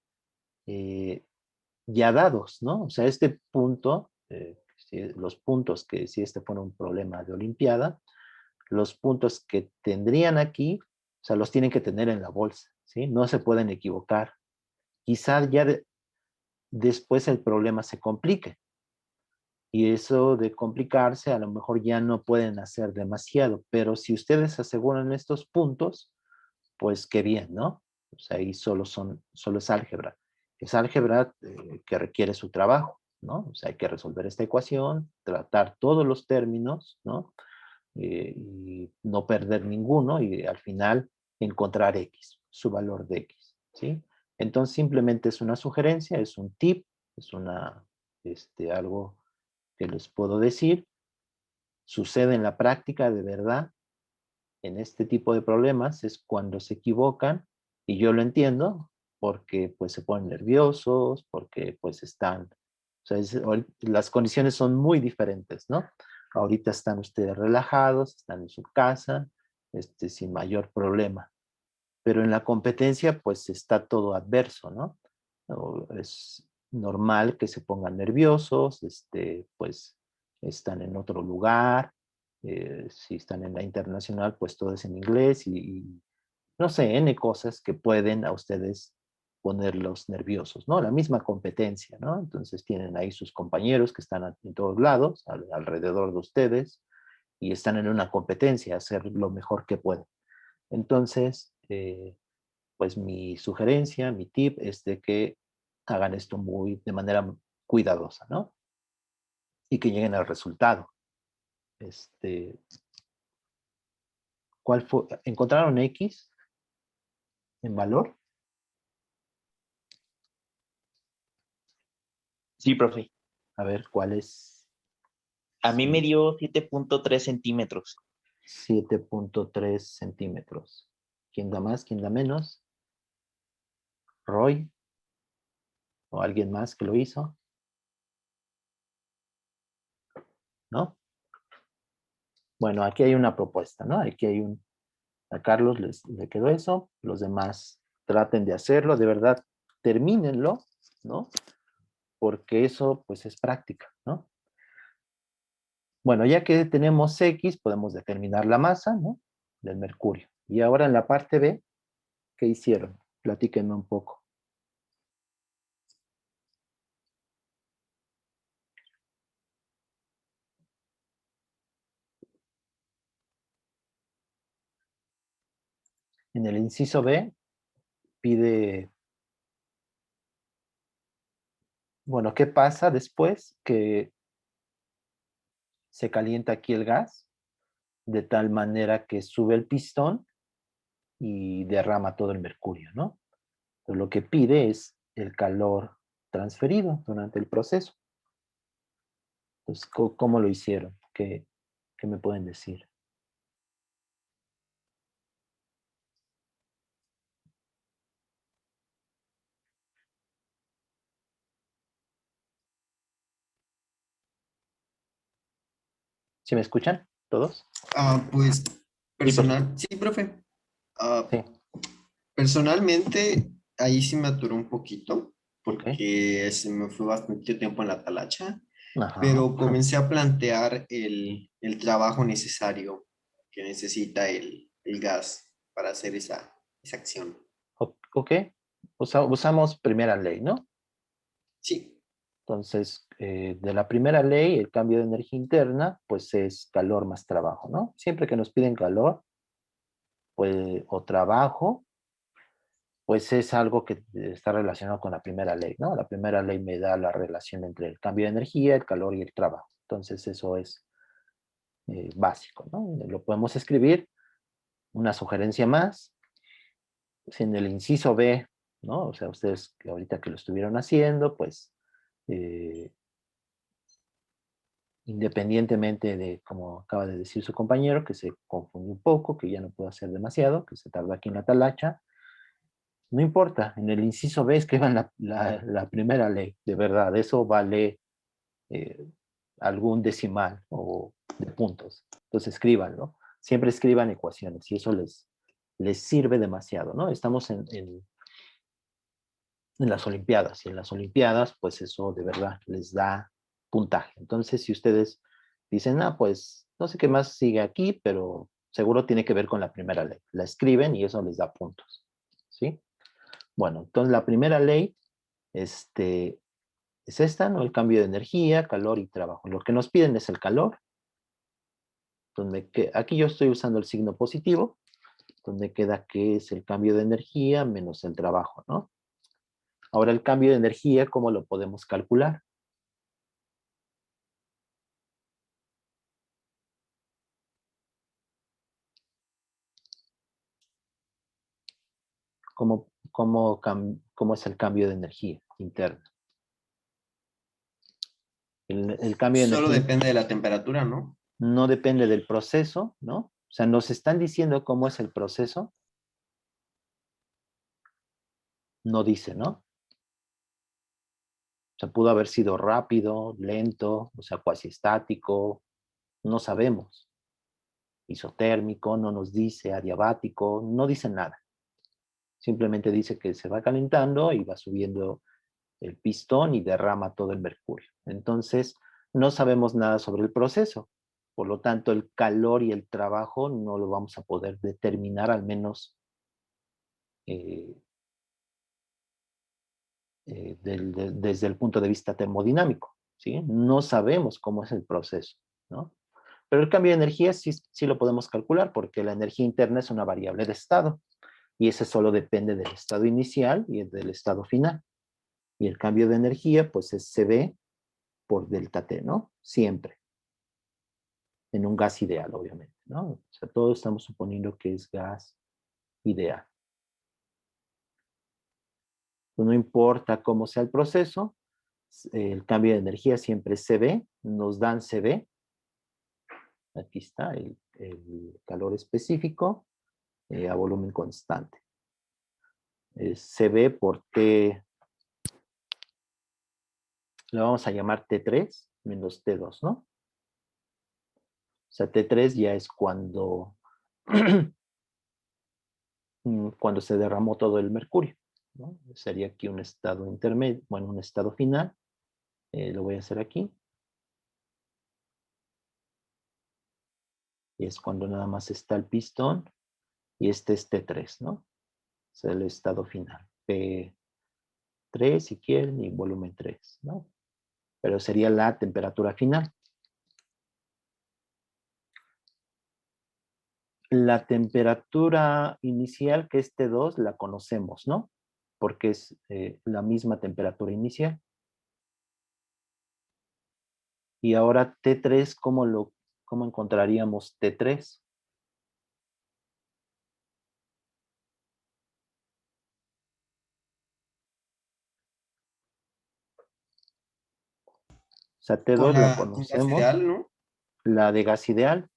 ya dados, ¿no? O sea, este punto, los puntos que si este fuera un problema de Olimpiada, los puntos que tendrían aquí, o sea, los tienen que tener en la bolsa, ¿sí? No se pueden equivocar. Quizá ya después el problema se complique. Y eso de complicarse, a lo mejor ya no pueden hacer demasiado, pero si ustedes aseguran estos puntos, pues qué bien, ¿no? O sea, ahí solo es álgebra. Es álgebra que requiere su trabajo, ¿no? O sea, hay que resolver esta ecuación, tratar todos los términos, ¿no? Y no perder ninguno y al final encontrar X, su valor de X, ¿sí? Entonces simplemente es una sugerencia, es un tip, es algo que les puedo decir. Sucede en la práctica de verdad, en este tipo de problemas es cuando se equivocan y yo lo entiendo porque pues se ponen nerviosos, porque pues están, o sea, las condiciones son muy diferentes, ¿no? Ahorita están ustedes relajados, están en su casa, sin mayor problema. Pero en la competencia pues está todo adverso, ¿no? Es normal que se pongan nerviosos, pues están en otro lugar, si están en la internacional pues todo es en inglés y no sé, N cosas que pueden a ustedes ponerlos nerviosos, ¿no? La misma competencia, ¿no? Entonces tienen ahí sus compañeros que están en todos lados, alrededor de ustedes, y están en una competencia, hacer lo mejor que pueden. Entonces, pues mi sugerencia, mi tip es de que hagan esto de manera cuidadosa, ¿no? Y que lleguen al resultado. ¿Cuál fue? ¿Encontraron X en valor? Sí, profe. A ver, ¿cuál es? A mí me dio 7.3 centímetros. 7.3 centímetros. ¿Quién da más? ¿Quién da menos? ¿Roy? ¿O alguien más que lo hizo? ¿No? Bueno, aquí hay una propuesta, ¿no? Aquí hay a Carlos le quedó eso, los demás traten de hacerlo, de verdad, termínenlo, ¿no? Porque eso, pues, es práctica, ¿no? Bueno, ya que tenemos X, podemos determinar la masa, ¿no? Del mercurio. Y ahora en la parte B, ¿qué hicieron? Platíquenme un poco. En el inciso B, pide, bueno, ¿qué pasa después? Que se calienta aquí el gas, de tal manera que sube el pistón y derrama todo el mercurio, ¿no? Entonces, lo que pide es el calor transferido durante el proceso. Entonces, ¿cómo lo hicieron? ¿Qué me pueden decir? ¿Sí me escuchan todos? Pues Sí, profe. sí, profe. Ah, Sí, personalmente, ahí sí me aturó un poquito, ok. porque se me fue bastante tiempo en la talacha, Ajá. pero comencé a plantear el trabajo necesario que necesita el gas para hacer esa acción. Ok. Usamos primera ley, ¿no? Sí, Entonces, de la primera ley, el cambio de energía interna, pues es calor más trabajo, ¿no? Siempre que nos piden calor, pues, o trabajo, pues es algo que está relacionado con la primera ley, ¿no? La primera ley me da la relación entre el cambio de energía, el calor y el trabajo. Entonces eso es básico, ¿no? Lo podemos escribir. Una sugerencia más, si en el inciso B, ¿no? O sea, ustedes que ahorita que lo estuvieron haciendo, pues, independientemente de, como acaba de decir su compañero, que se confundió un poco, que ya no pudo hacer demasiado, que se tardó aquí en la talacha, no importa, en el inciso B escriban la primera ley, de verdad, eso vale algún decimal o de puntos. Entonces escríbanlo, siempre escriban ecuaciones y eso les sirve demasiado, ¿no? Estamos en las Olimpiadas y en las Olimpiadas, pues eso de verdad les da puntaje. Entonces, si ustedes dicen, ah, pues no sé qué más sigue aquí, pero seguro tiene que ver con la primera ley. La escriben y eso les da puntos, ¿sí? Bueno, entonces la primera ley es esta, ¿no? El cambio de energía, calor y trabajo. Lo que nos piden es el calor, aquí yo estoy usando el signo positivo, donde queda que es el cambio de energía menos el trabajo, ¿no? Ahora el cambio de energía, ¿cómo lo podemos calcular? ¿Cómo es el cambio de energía interna? El cambio de Solo energía depende de la temperatura, ¿no? no depende del proceso, ¿no? O sea, nos están diciendo cómo es el proceso. No dice, ¿no? O sea, pudo haber sido rápido, lento, o sea, cuasi estático, no sabemos. Isotérmico, no nos dice, adiabático, no dice nada. Simplemente dice que se va calentando y va subiendo el pistón y derrama todo el mercurio. Entonces, no sabemos nada sobre el proceso. Por lo tanto, el calor y el trabajo no lo vamos a poder determinar, al menos desde el punto de vista termodinámico, ¿sí? No sabemos cómo es el proceso, ¿no? Pero el cambio de energía sí lo podemos calcular porque la energía interna es una variable de estado y ese solo depende del estado inicial y del estado final. Y el cambio de energía, pues es CB por delta T, ¿no? Siempre. En un gas ideal, obviamente, ¿no? O sea, todos estamos suponiendo que es gas ideal. Pues no importa cómo sea el proceso, el cambio de energía siempre es CB, nos dan CB. Aquí está el calor específico a volumen constante. CB por T, lo vamos a llamar T3 menos T2, ¿no? O sea, T3 ya es cuando, cuando se derramó todo el mercurio, ¿no? Sería aquí un estado intermedio, bueno, un estado final. Lo voy a hacer aquí. Y es cuando nada más está el pistón. Y este es T3, ¿no? Es el estado final. P3 si quieren y volumen 3, ¿no? Pero sería la temperatura final. La temperatura inicial, que es T2, la conocemos, ¿no? Porque es la misma temperatura inicial. Y ahora T3, ¿cómo encontraríamos T3? O sea, T2 la Con gas conocemos, ideal, ¿no? la de gas ideal.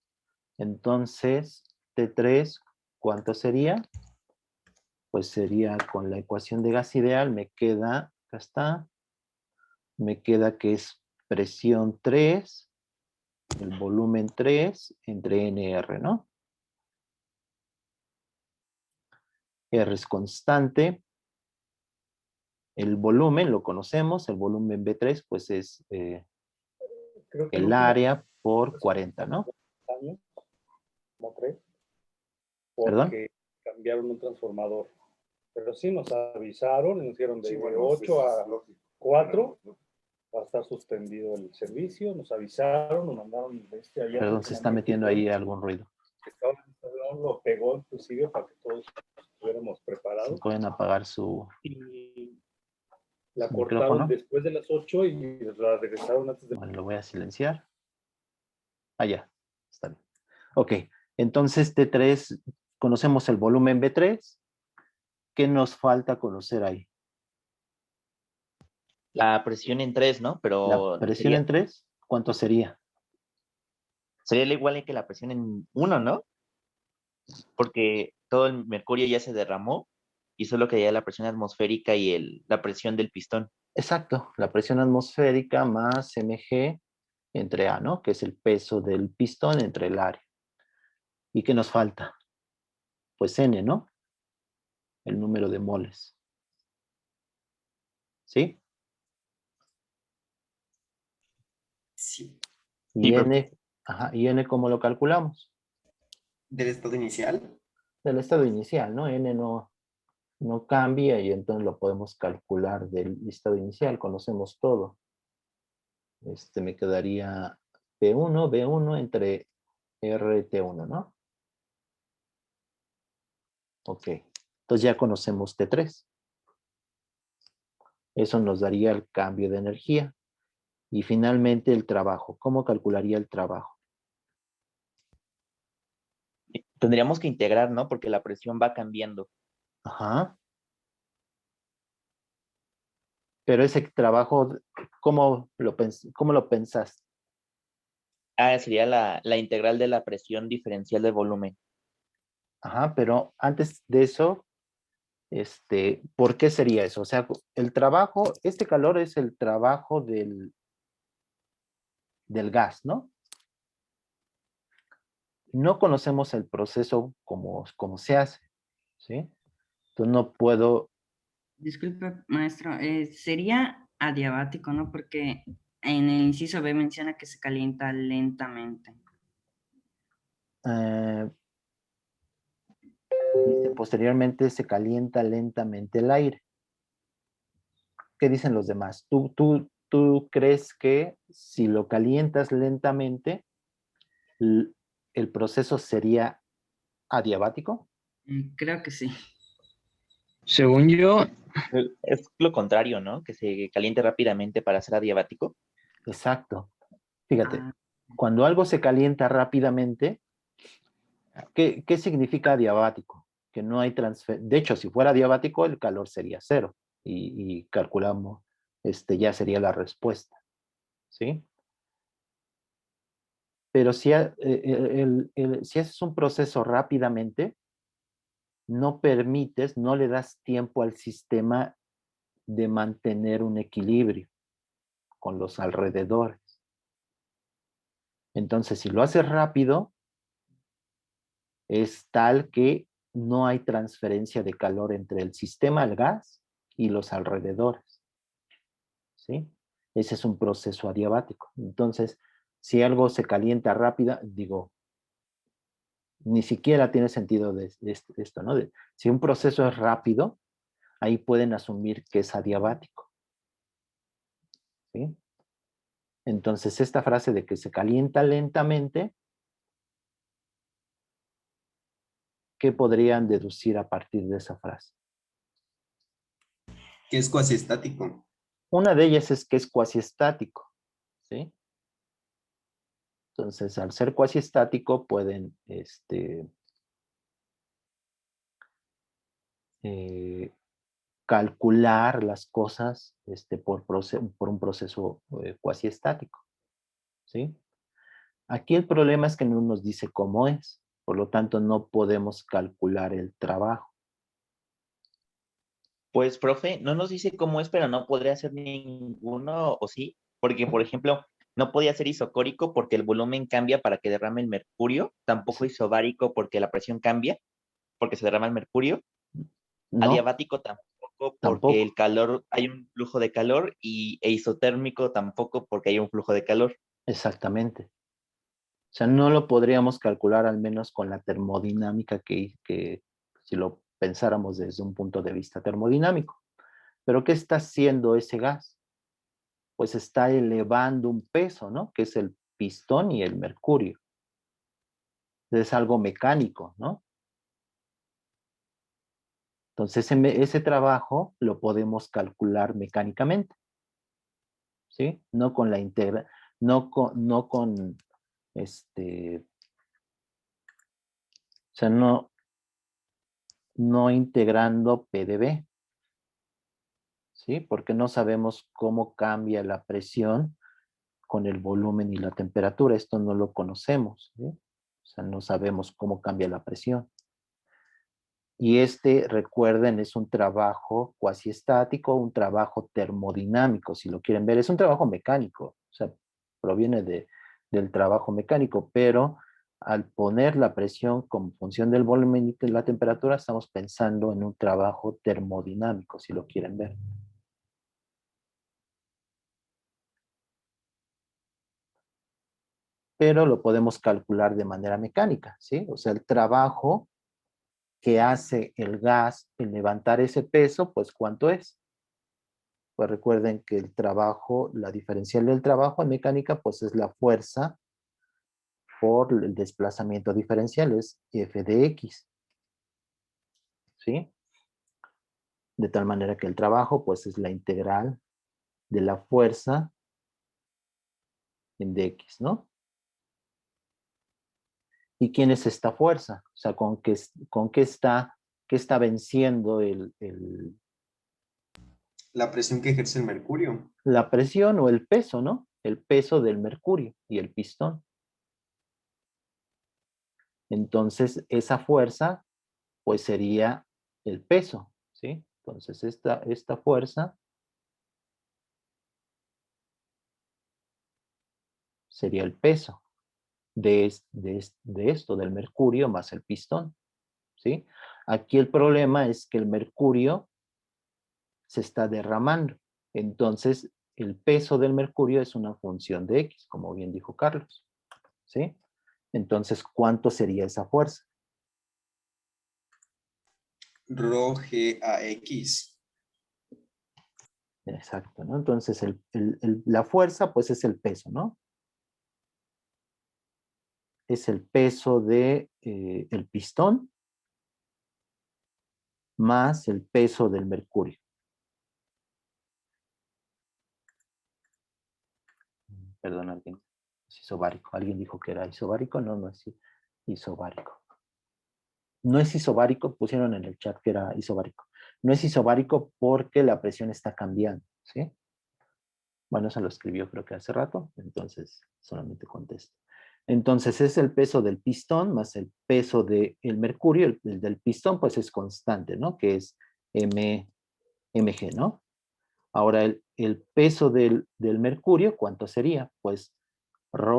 Entonces, T3, ¿cuánto sería? Pues sería con la ecuación de gas ideal, me queda, acá está, me queda que es presión 3, el volumen 3 entre NR, ¿no? R es constante, el volumen lo conocemos, el volumen B3 pues es Creo que el área por 40, ¿no? años, como 3, ¿Perdón? porque cambiaron un transformador. Pero sí nos avisaron, nos dijeron de 8 a 4 va a estar suspendido el servicio, nos avisaron, nos mandaron allá. Perdón, se está metiendo ahí algún ruido. Estaban instalando no lo pegó inclusive para que todos estuviéramos preparados. Pueden apagar su La su cortaron micrófono. después de las 8 y la regresaron antes de... Bueno, lo voy a silenciar. Ya, está bien. Ok, entonces T3, conocemos el volumen B3. ¿Qué nos falta conocer ahí? La presión en 3, ¿no? La Pero presión en 3, ¿cuánto sería? sería igual que la presión en 1, ¿no? Porque todo el mercurio ya se derramó y solo quedaría la presión atmosférica y la presión del pistón. Exacto, la presión atmosférica más mg entre A, ¿no? Que es el peso del pistón entre el área. ¿Y qué nos falta? Pues N, ¿no? El número de moles. ¿Sí? Sí. Y profe. ¿Y N cómo lo calculamos? Del estado inicial. Del estado inicial, ¿no? N no cambia y entonces lo podemos calcular del estado inicial, conocemos todo. Me quedaría B1 entre RT1, ¿no? Ok, entonces ya conocemos T3. Eso nos daría el cambio de energía. Y finalmente el trabajo. ¿Cómo calcularía el trabajo? Tendríamos que integrar, ¿no? Porque la presión va cambiando. Ajá. Pero ese trabajo, ¿cómo lo pensaste? Sería la integral de la presión diferencial del volumen. Ajá, pero antes de eso, ¿por qué sería eso? O sea, el trabajo, este calor es el trabajo del gas, ¿no? No conocemos el proceso como se hace, ¿sí? Entonces no puedo... Disculpe, maestro, sería adiabático, ¿no? Porque en el inciso B menciona que se calienta lentamente. Dice, posteriormente se calienta lentamente el aire. ¿Qué dicen los demás? ¿Tú crees que si lo calientas lentamente, el proceso sería adiabático? Creo que sí. Según yo, Es lo contrario, ¿no? Que se caliente rápidamente para ser adiabático. Exacto. Fíjate, Ah, cuando algo se calienta rápidamente, ¿qué significa adiabático? Que no hay transfer. De hecho, si fuera adiabático, el calor sería cero. Y calculamos, ya sería la respuesta. ¿Sí? Pero si haces un proceso rápidamente, no permites, no le das tiempo al sistema de mantener un equilibrio con los alrededores. Entonces, si lo haces rápido, es tal que no hay transferencia de calor entre el sistema, el gas, y los alrededores. ¿Sí? Ese es un proceso adiabático. Entonces, si algo se calienta rápida, ni siquiera tiene sentido de esto, ¿no? Si un proceso es rápido, ahí pueden asumir que es adiabático. ¿Sí? Entonces, esta frase de que se calienta lentamente, ¿qué podrían deducir a partir de esa frase? Que es cuasi estático. Una de ellas es que es cuasi estático. ¿Sí? Entonces, al ser cuasi estático, pueden calcular las cosas por un proceso cuasi estático. ¿Sí? Aquí el problema es que no nos dice cómo es, por lo tanto no podemos calcular el trabajo. Pues, profe, no nos dice cómo es, pero no podría ser ninguno, o sí, porque, por ejemplo, no podía ser isocórico porque el volumen cambia para que derrame el mercurio, tampoco isobárico porque la presión cambia, porque se derrama el mercurio, No, adiabático tampoco porque tampoco. el calor, hay un flujo de calor, e isotérmico tampoco porque hay un flujo de calor. Exactamente. O sea, no lo podríamos calcular al menos con la termodinámica que si lo pensáramos desde un punto de vista termodinámico. Pero ¿qué está haciendo ese gas? Pues está elevando un peso, ¿no? Que es el pistón y el mercurio. Es algo mecánico, ¿no? Entonces, ese trabajo lo podemos calcular mecánicamente, ¿sí? No con la integra, no con o sea, no integrando PdB, ¿sí? Porque no sabemos cómo cambia la presión con el volumen y la temperatura. Esto no lo conocemos, ¿sí? O sea, no sabemos cómo cambia la presión. Y recuerden, es un trabajo cuasi estático, un trabajo termodinámico, si lo quieren ver. Es un trabajo mecánico, o sea, proviene del trabajo mecánico, pero al poner la presión como función del volumen y de la temperatura, estamos pensando en un trabajo termodinámico, si lo quieren ver. Pero lo podemos calcular de manera mecánica, ¿sí? O sea, el trabajo que hace el gas en levantar ese peso, pues ¿cuánto es? Pues recuerden que el trabajo, la diferencial del trabajo en mecánica, pues es la fuerza por el desplazamiento diferencial, es F de X, ¿sí? De tal manera que el trabajo, pues es la integral de la fuerza en dx, ¿no? ¿Y quién es esta fuerza? O sea, ¿con qué está venciendo La presión que ejerce el mercurio. la presión o el peso, ¿no? El peso del mercurio y el pistón. Entonces, esa fuerza, pues sería el peso, ¿sí? Entonces, esta fuerza sería el peso de esto, del mercurio más el pistón, ¿sí? Aquí el problema es que el mercurio se está derramando. Entonces, el peso del mercurio es una función de X, como bien dijo Carlos, ¿sí? Entonces, ¿cuánto sería esa fuerza? Rho GAX. Exacto, ¿no? Entonces, la fuerza, pues es el peso, ¿no? Es el peso de el pistón más el peso del mercurio. Perdón, alguien es isobárico. ¿Alguien dijo que era isobárico? No, no es isobárico. No es isobárico, pusieron en el chat que era isobárico. No es isobárico porque la presión está cambiando, ¿sí? Bueno, eso lo escribió creo que hace rato, entonces solamente contesto. Entonces es el peso del pistón más el peso del mercurio. El del pistón pues es constante, ¿no? Que es mg, ¿no? Ahora el peso del mercurio, ¿cuánto sería? Pues ρ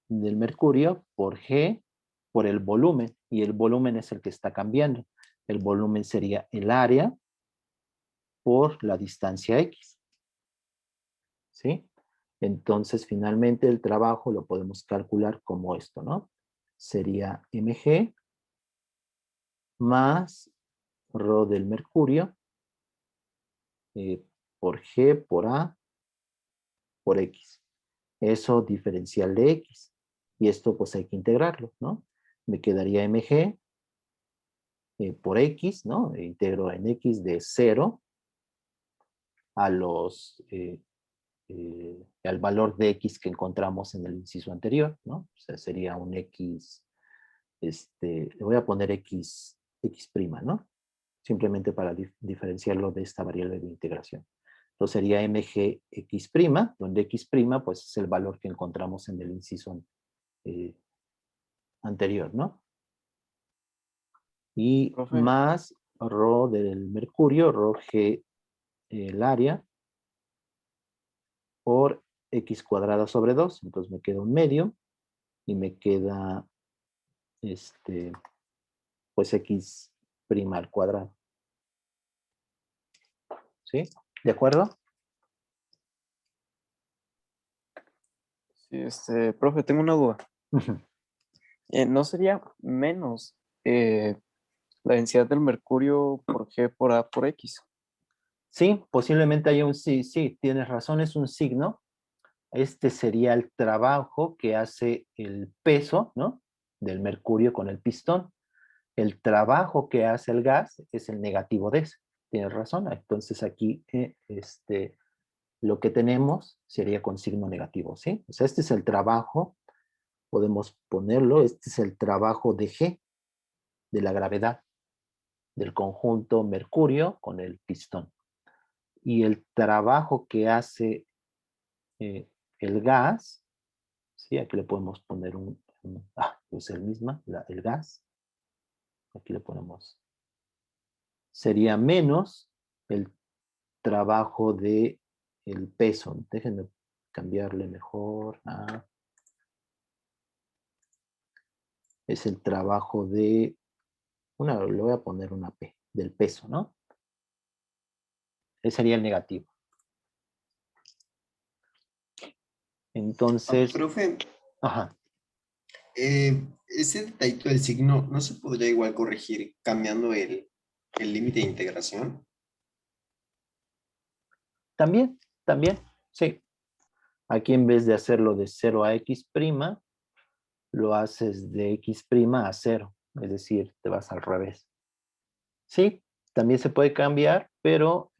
del mercurio por G por el volumen, y el volumen es el que está cambiando. El volumen sería el área por la distancia X, ¿sí? Entonces, finalmente, el trabajo lo podemos calcular como esto, ¿no? Sería mg más ρ del mercurio por G por A por X. Eso diferencial de X. Y esto pues hay que integrarlo, ¿no? Me quedaría mg por X, ¿no? Integro en X de 0 a al valor de X que encontramos en el inciso anterior, ¿no? O sea, sería un X, le voy a poner X prima, ¿no? Simplemente para diferenciarlo de esta variable de integración. Entonces sería mgx prima, donde x prima pues es el valor que encontramos en el inciso anterior, ¿no? Y Profe. más ρ del mercurio, ρ g el área, por x cuadrada sobre 2. Entonces me queda un medio y me queda pues x prima al cuadrado. ¿Sí? ¿De acuerdo? Sí, profe, tengo una duda. ¿No sería menos la densidad del mercurio por G por A por X? Sí, posiblemente haya un sí, tienes razón, es un signo. este sería el trabajo que hace el peso, ¿no? Del mercurio con el pistón. El trabajo que hace el gas es el negativo de ese. Tienes razón. Entonces aquí lo que tenemos sería con signo negativo, ¿sí? O sea, este es el trabajo, podemos ponerlo, este es el trabajo de G, de la gravedad, del conjunto mercurio con el pistón. Y el trabajo que hace el gas, ¿sí? Aquí le podemos poner pues el mismo, el gas. Aquí le ponemos. Sería menos el trabajo de el peso. Déjenme cambiarle mejor. Es el trabajo de, le voy a poner una P, del peso, ¿no? Ese sería el negativo. Entonces, Profe, ajá. ese detallito del signo, ¿no se podría igual corregir cambiando el límite de integración? También, sí. Aquí en vez de hacerlo de 0 a x', lo haces de x' a 0. Es decir, te vas al revés. Sí, también se puede cambiar, pero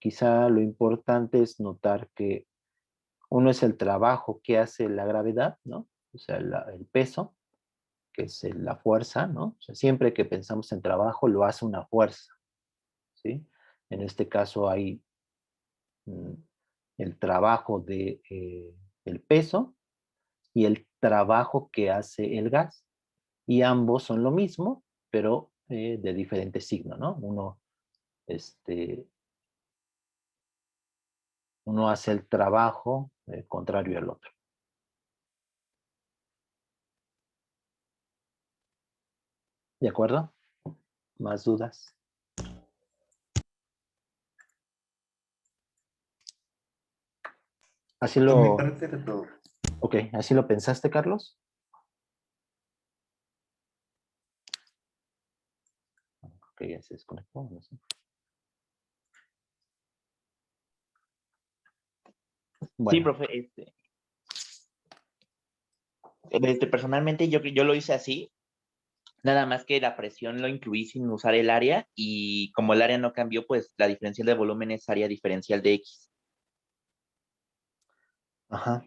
quizá lo importante es notar que uno es el trabajo que hace la gravedad, ¿no? O sea, el peso, que es la fuerza, ¿no? O sea, siempre que pensamos en trabajo, lo hace una fuerza, ¿sí? En este caso hay el trabajo de, el peso y el trabajo que hace el gas. Y ambos son lo mismo, pero de diferente signo, ¿no? Uno hace el trabajo contrario al otro. ¿De acuerdo? ¿Más dudas? Así Por mi lo... parte era todo. Ok, ¿así lo pensaste, Carlos? Ok, ya se desconectó, no sé. Sí, Bueno, profe, personalmente yo lo hice así, nada más que la presión lo incluí sin usar el área y como el área no cambió, pues la diferencial de volumen es área diferencial de X. ajá.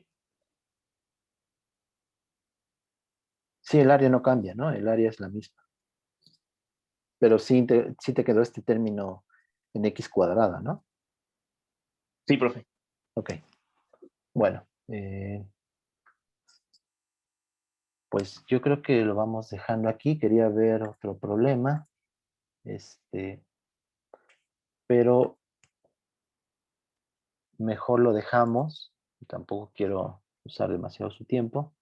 Sí, el área no cambia, ¿no? El área es la misma. Pero sí te quedó este término en x cuadrada, ¿no? Sí, profe. Ok. Bueno, pues yo creo que lo vamos dejando aquí. Quería ver otro problema. Pero mejor lo dejamos. Tampoco quiero usar demasiado su tiempo.